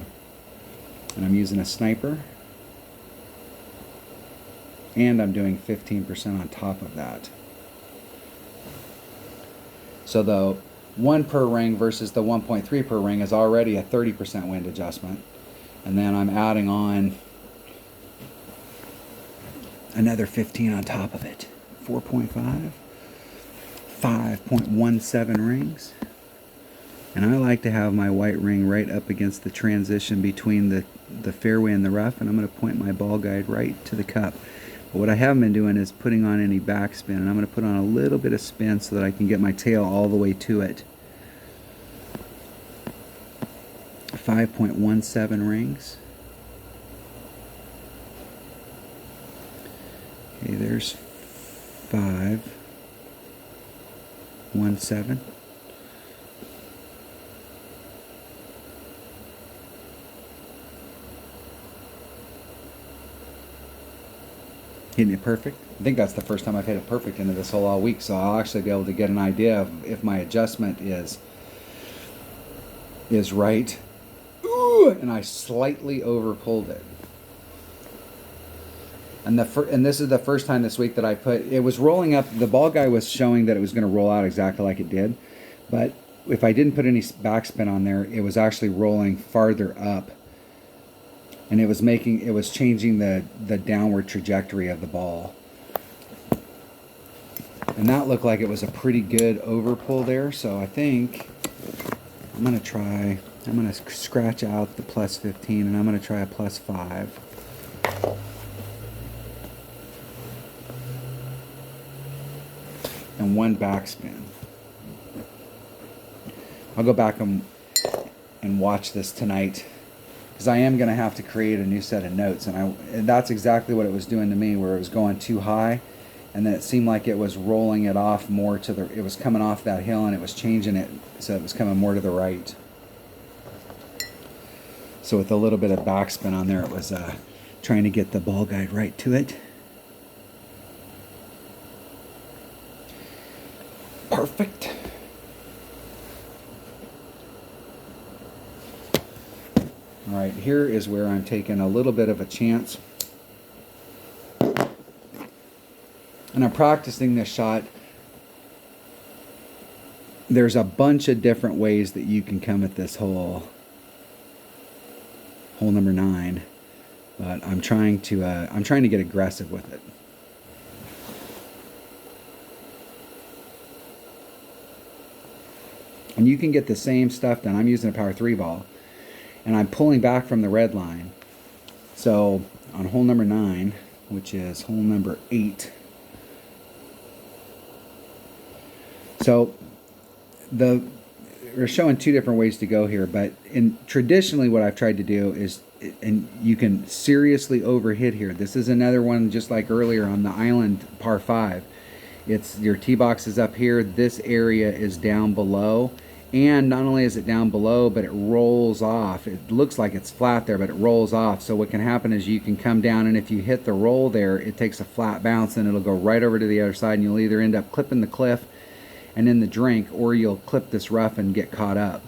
And I'm using a sniper. And I'm doing 15% on top of that. So the 1 per ring versus the 1.3 per ring is already a 30% wind adjustment. And then I'm adding on another 15 on top of it. 4.5, 5.17 rings. And I like to have my white ring right up against the transition between the fairway and the rough, and I'm going to point my ball guide right to the cup. But what I haven't been doing is putting on any backspin, and I'm going to put on a little bit of spin so that I can get my tail all the way to it. 5.17 rings. Okay, there's 5.17. Hitting it perfect. I think that's the first time I've hit it perfect into this hole all week, so I'll actually be able to get an idea of if my adjustment is right. Ooh, and I slightly over-pulled it. And this is the first time this week that I put, it was rolling up, the ball guy was showing that it was going to roll out exactly like it did, but if I didn't put any backspin on there, it was actually rolling farther up. And it was changing the downward trajectory of the ball. And that looked like it was a pretty good overpull there, so I think I'm going to scratch out the plus 15, and I'm going to try a plus 5. And 1 backspin. I'll go back and watch this tonight, because I am going to have to create a new set of notes, and that's exactly what it was doing to me, where it was going too high, and then it seemed like it was rolling it off more to it was coming off that hill, and it was changing it so it was coming more to the right. So with a little bit of backspin on there, it was trying to get the ball guide right to it. Perfect. All right, here is where I'm taking a little bit of a chance. And I'm practicing this shot. There's a bunch of different ways that you can come at this hole. hole number 9, but I'm trying to get aggressive with it. And you can get the same stuff done. I'm using a power 3 ball, and I'm pulling back from the red line. So on hole number 9, which is hole number 8, so we're showing 2 different ways to go here, but traditionally what I've tried to do is, and you can seriously overhit here. This is another one just like earlier on the island par 5. It's your tee box is up here, this area is down below, and not only is it down below, but it rolls off. It looks like it's flat there, but it rolls off. So what can happen is you can come down, and if you hit the roll there, it takes a flat bounce and it'll go right over to the other side, and you'll either end up clipping the cliff and in the drink, or you'll clip this rough and get caught up.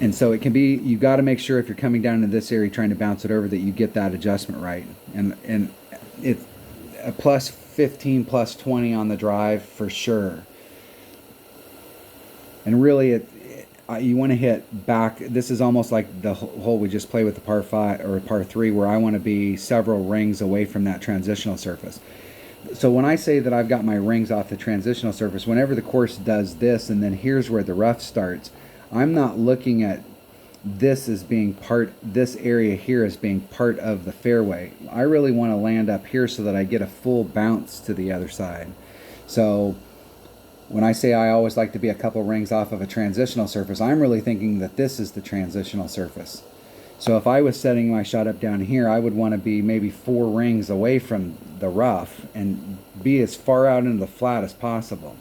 And so it can be, you got to make sure if you're coming down into this area trying to bounce it over that you get that adjustment right. And it's a plus 15, plus 20 on the drive for sure. And really, you want to hit back. This is almost like the hole we just played with the par 5 or par 3, where I want to be several rings away from that transitional surface. So when I say that I've got my rings off the transitional surface, whenever the course does this, and then here's where the rough starts, I'm not looking at this as being this area here as being part of the fairway. I really want to land up here so that I get a full bounce to the other side. So when I say I always like to be a couple rings off of a transitional surface, I'm really thinking that this is the transitional surface. So if I was setting my shot up down here, I would want to be maybe 4 rings away from the rough and be as far out into the flat as possible.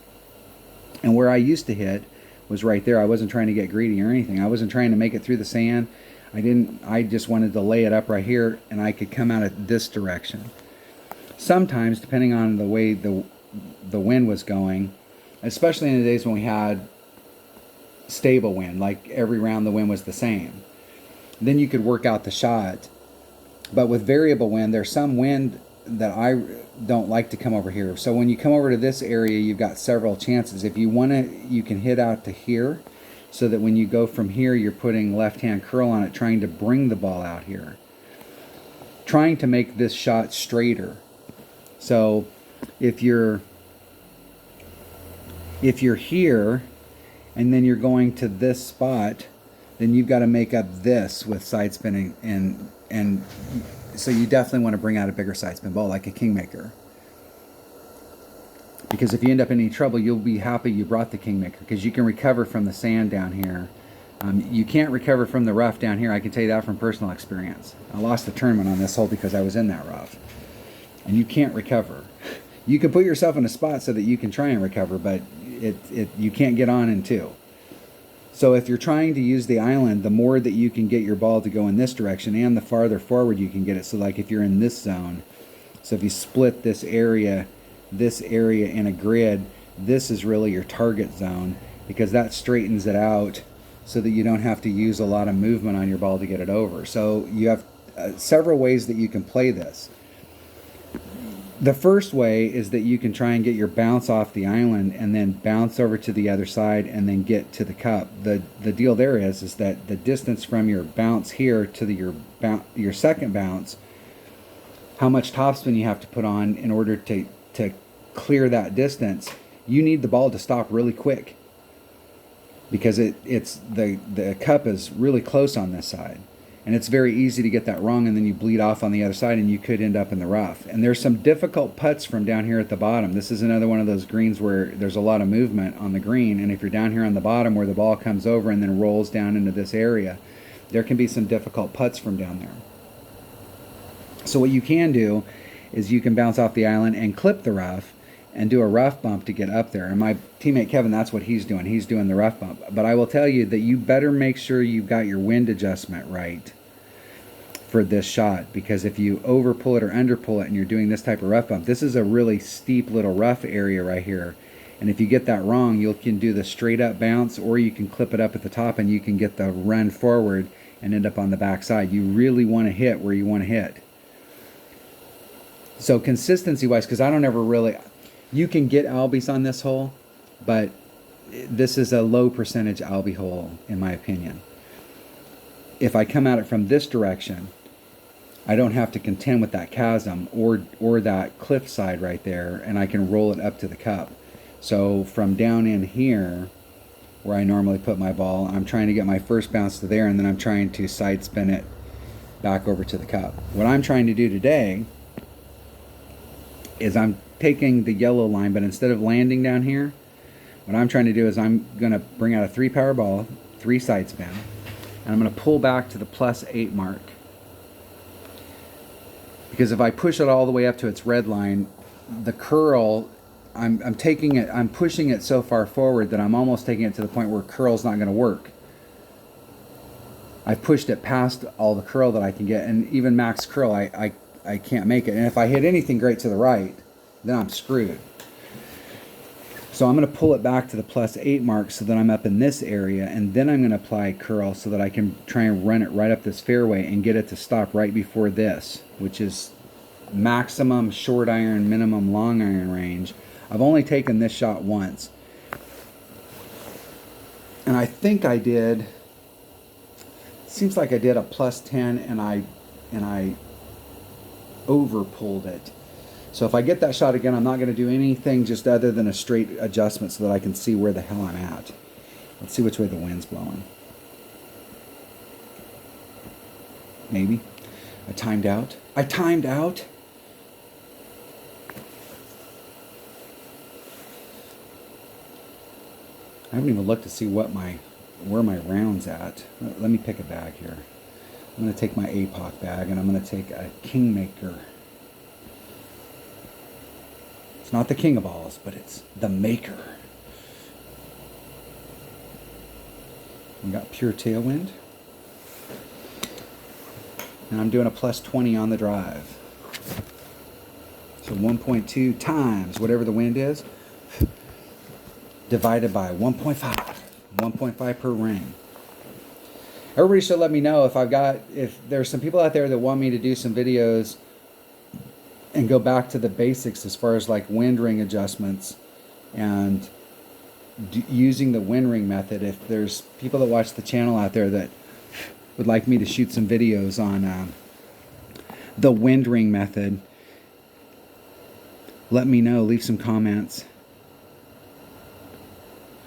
And where I used to hit was right there. I wasn't trying to get greedy or anything. I wasn't trying to make it through the sand. I just wanted to lay it up right here, and I could come out at this direction. Sometimes, depending on the way the wind was going, especially in the days when we had stable wind, like every round the wind was the same, then you could work out the shot. But with variable wind, there's some wind that I don't like to come over here. So when you come over to this area, you've got several chances. If you want to, you can hit out to here, so that when you go from here, you're putting left-hand curl on it, trying to bring the ball out here, trying to make this shot straighter. So if you're here and then you're going to this spot, then you've got to make up this with side spinning, and so you definitely want to bring out a bigger side spin ball like a Kingmaker, because if you end up in any trouble, you'll be happy you brought the Kingmaker, because you can recover from the sand down here. You can't recover from the rough down here. I can tell you that from personal experience. I lost the tournament on this hole because I was in that rough, and you can't recover. You can put yourself in a spot so that you can try and recover, but you can't get on in 2. So if you're trying to use the island, the more that you can get your ball to go in this direction, and the farther forward you can get it. So like if you're in this zone, so if you split this area in a grid, this is really your target zone, because that straightens it out so that you don't have to use a lot of movement on your ball to get it over. So you have several ways that you can play this. The first way is that you can try and get your bounce off the island and then bounce over to the other side and then get to the cup. The deal there is that the distance from your bounce here to your second bounce, how much topspin you have to put on in order to clear that distance, you need the ball to stop really quick, because the cup is really close on this side. And it's very easy to get that wrong, and then you bleed off on the other side, and you could end up in the rough. And there's some difficult putts from down here at the bottom. This is another one of those greens where there's a lot of movement on the green, and if you're down here on the bottom where the ball comes over and then rolls down into this area, there can be some difficult putts from down there. So what you can do is you can bounce off the island and clip the rough and do a rough bump to get up there. And my teammate Kevin, that's what he's doing. He's doing the rough bump. But I will tell you that you better make sure you've got your wind adjustment right for this shot, because if you over pull it or under pull it and you're doing this type of rough bump, this is a really steep little rough area right here. And if you get that wrong, you can do the straight up bounce, or you can clip it up at the top and you can get the run forward and end up on the back side. You really want to hit where you want to hit. So consistency wise, because I don't ever really, you can get albies on this hole, but this is a low percentage albie hole in my opinion. if I come at it from this direction, I don't have to contend with that chasm or that cliffside right there, and I can roll it up to the cup. So from down in here, where I normally put my ball, I'm trying to get my first bounce to there, and then I'm trying to side spin it back over to the cup. What I'm trying to do today is I'm taking the yellow line, but instead of landing down here, what I'm trying to do is I'm going to bring out a 3-power ball, 3 side spin, and I'm going to pull back to the +8 mark. Because if I push it all the way up to its red line, the curl, I'm taking it, I'm pushing it so far forward that I'm almost taking it to the point where curl's not going to work. I've pushed it past all the curl that I can get, and even max curl, I can't make it. And if I hit anything great to the right, then I'm screwed. So I'm going to pull it back to the +8 mark so that I'm up in this area, and then I'm going to apply curl so that I can try and run it right up this fairway and get it to stop right before this, which is maximum short iron, minimum long iron range. I've only taken this shot once, and I think I did, seems like I did a +10, and I over pulled it. So if I get that shot again, I'm not going to do anything just other than a straight adjustment so that I can see where the hell I'm at. Let's see which way the wind's blowing. Maybe. I timed out. I timed out. I haven't even looked to see what where my round's at. Let me pick a bag here. I'm going to take my APOC bag, and I'm going to take a Kingmaker. It's not the king of balls, but it's the maker. We got pure tailwind. And I'm doing a +20 on the drive. So 1.2 times whatever the wind is, divided by 1.5. 1.5 per ring. Everybody should let me know if there's some people out there that want me to do some videos and go back to the basics as far as like wind ring adjustments and using the wind ring method. If there's people that watch the channel out there that would like me to shoot some videos on the wind ring method, let me know. Leave some comments.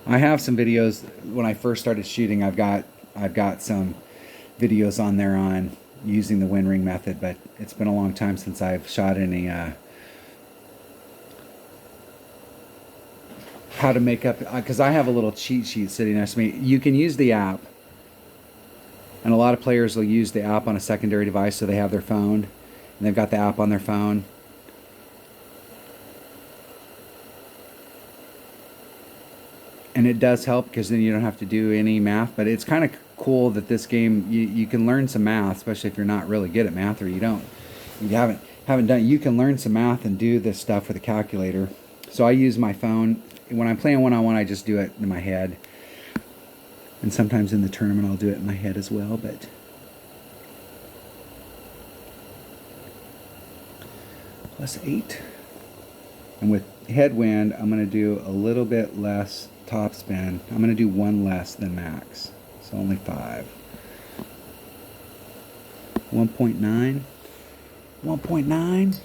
I have some videos when I first started shooting. I've got some videos on there on using the wind ring method, but it's been a long time since I've shot any how to make up, because I have a little cheat sheet sitting next to me. You can use the app, and a lot of players will use the app on a secondary device, so they have their phone and they've got the app on their phone. And it does help because then you don't have to do any math, but it's kind of cool that this game you can learn some math, especially if you're not really good at math or you haven't done it. You can learn some math and do this stuff with a calculator. So I use my phone when I'm playing one-on-one. I just do it in my head, and sometimes in the tournament I'll do it in my head as well. But +8, and with headwind I'm going to do a little bit less topspin. I'm going to do one less than max, so only 5. 1.9. 1.9.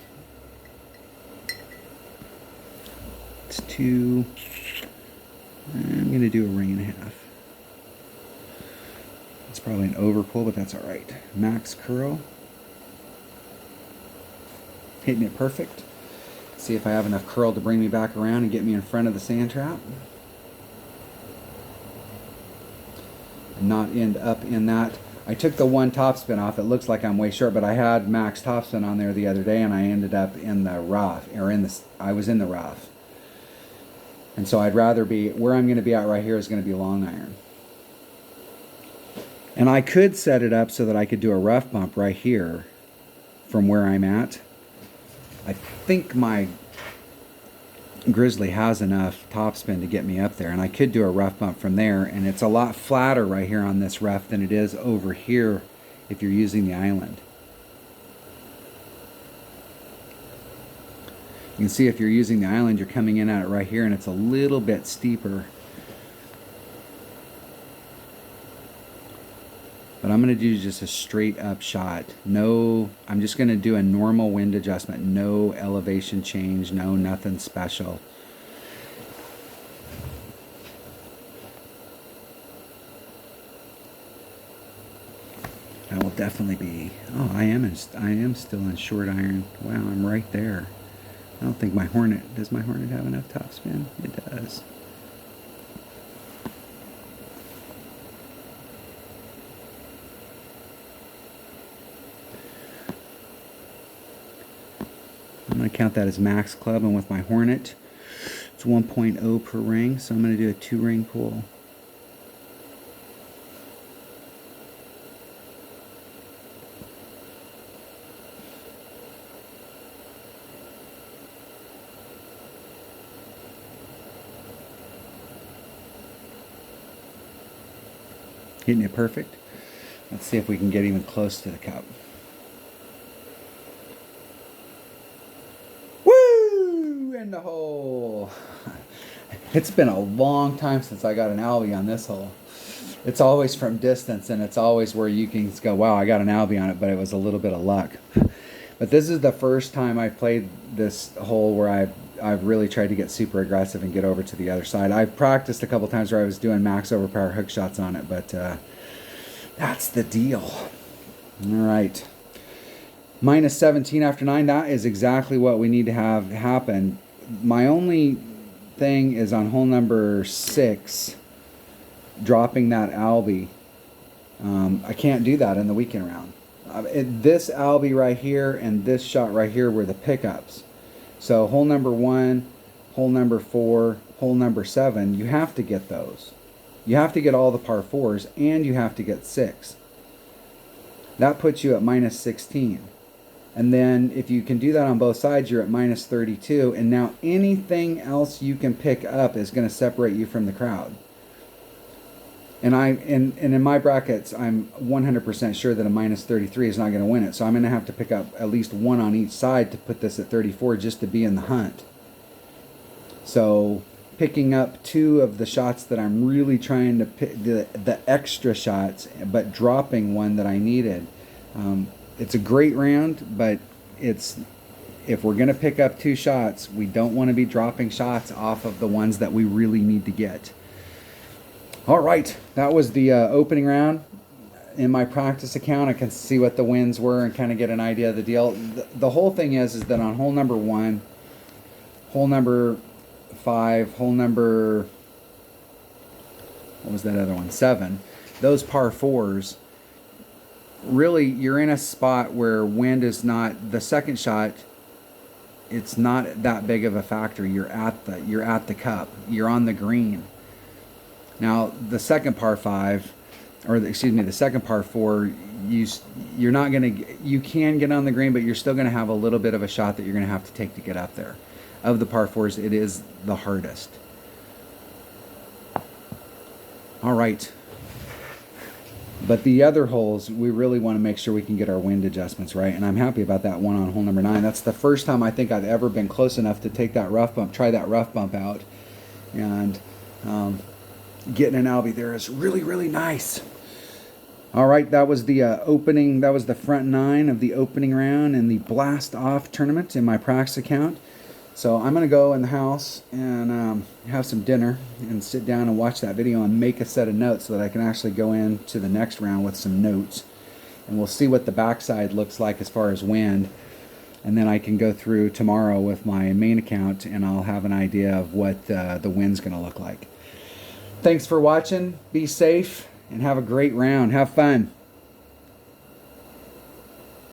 It's 2. I'm going to do a ring and a half. It's probably an overpull, but that's all right. Max curl. Hitting it perfect. See if I have enough curl to bring me back around and get me in front of the sand trap. Not end up in that. I took the one topspin off. It looks like I'm way short, but I had max topspin on there the other day, and I ended up in the rough, or I was in the rough. And so I'd rather be, where I'm going to be at right here is going to be long iron. And I could set it up so that I could do a rough bump right here from where I'm at. I think my Grizzly has enough topspin to get me up there, and I could do a rough bump from there, and it's a lot flatter right here on this rough than it is over here if you're using the island. You can see if you're using the island, you're coming in at it right here, and it's a little bit steeper. But I'm going to do just a straight up shot. No, I'm just going to do a normal wind adjustment. No elevation change, no nothing special. That will definitely be, oh, I am still in short iron. Wow, I'm right there. I don't think my Hornet, does my Hornet have enough topspin? It does. I'm going to count that as max club, and with my Hornet, it's 1.0 per ring, so I'm going to do a 2-ring pull. Hitting it perfect. Let's see if we can get even close to the cup. Woo! In the hole. It's been a long time since I got an albie on this hole. It's always from distance, and it's always where you can go, wow, I got an albie on it, but it was a little bit of luck. But this is the first time I've played this hole where I've really tried to get super aggressive and get over to the other side. I've practiced a couple times where I was doing max overpower hook shots on it, but that's the deal. All right. Minus 17 after 9, that is exactly what we need to have happen. My only thing is on hole number 6, dropping that albie. I can't do that in the weekend round. This albie right here and this shot right here were the pickups. So hole number 1, hole number 4, hole number 7, you have to get those. You have to get all the par 4s, and you have to get 6. That puts you at minus 16. And then if you can do that on both sides, you're at minus 32. And now anything else you can pick up is going to separate you from the crowd. And in my brackets, I'm 100% sure that a minus 33 is not going to win it. So I'm going to have to pick up at least 1 on each side to put this at 34 just to be in the hunt. So picking up 2 of the shots that I'm really trying to pick, the extra shots, but dropping 1 that I needed. It's a great round, but if we're going to pick up 2 shots, we don't want to be dropping shots off of the ones that we really need to get. All right, that was the opening round. In my practice account, I can see what the wins were and kind of get an idea of the deal. The whole thing is that on hole number 1, hole number 5, hole number, what was that other one, 7, those par 4s, really you're in a spot where wind is not, the second shot, it's not that big of a factor. You're at the cup, you're on the green. Now the second par 5, or the second par 4, you're not gonna, you can get on the green, but you're still gonna have a little bit of a shot that you're gonna have to take to get up there. Of the par 4s, it is the hardest. All right. But the other holes, we really want to make sure we can get our wind adjustments right. And I'm happy about that one on hole number 9. That's the first time I think I've ever been close enough to take that rough bump, try that rough bump out. And getting an albie there is really, really nice. All right, that was the opening, that was the front 9 of the opening round in the Blast Off tournament in my practice account. So I'm going to go in the house and have some dinner and sit down and watch that video and make a set of notes so that I can actually go into the next round with some notes. And we'll see what the backside looks like as far as wind. And then I can go through tomorrow with my main account and I'll have an idea of what the wind's going to look like. Thanks for watching. Be safe and have a great round. Have fun.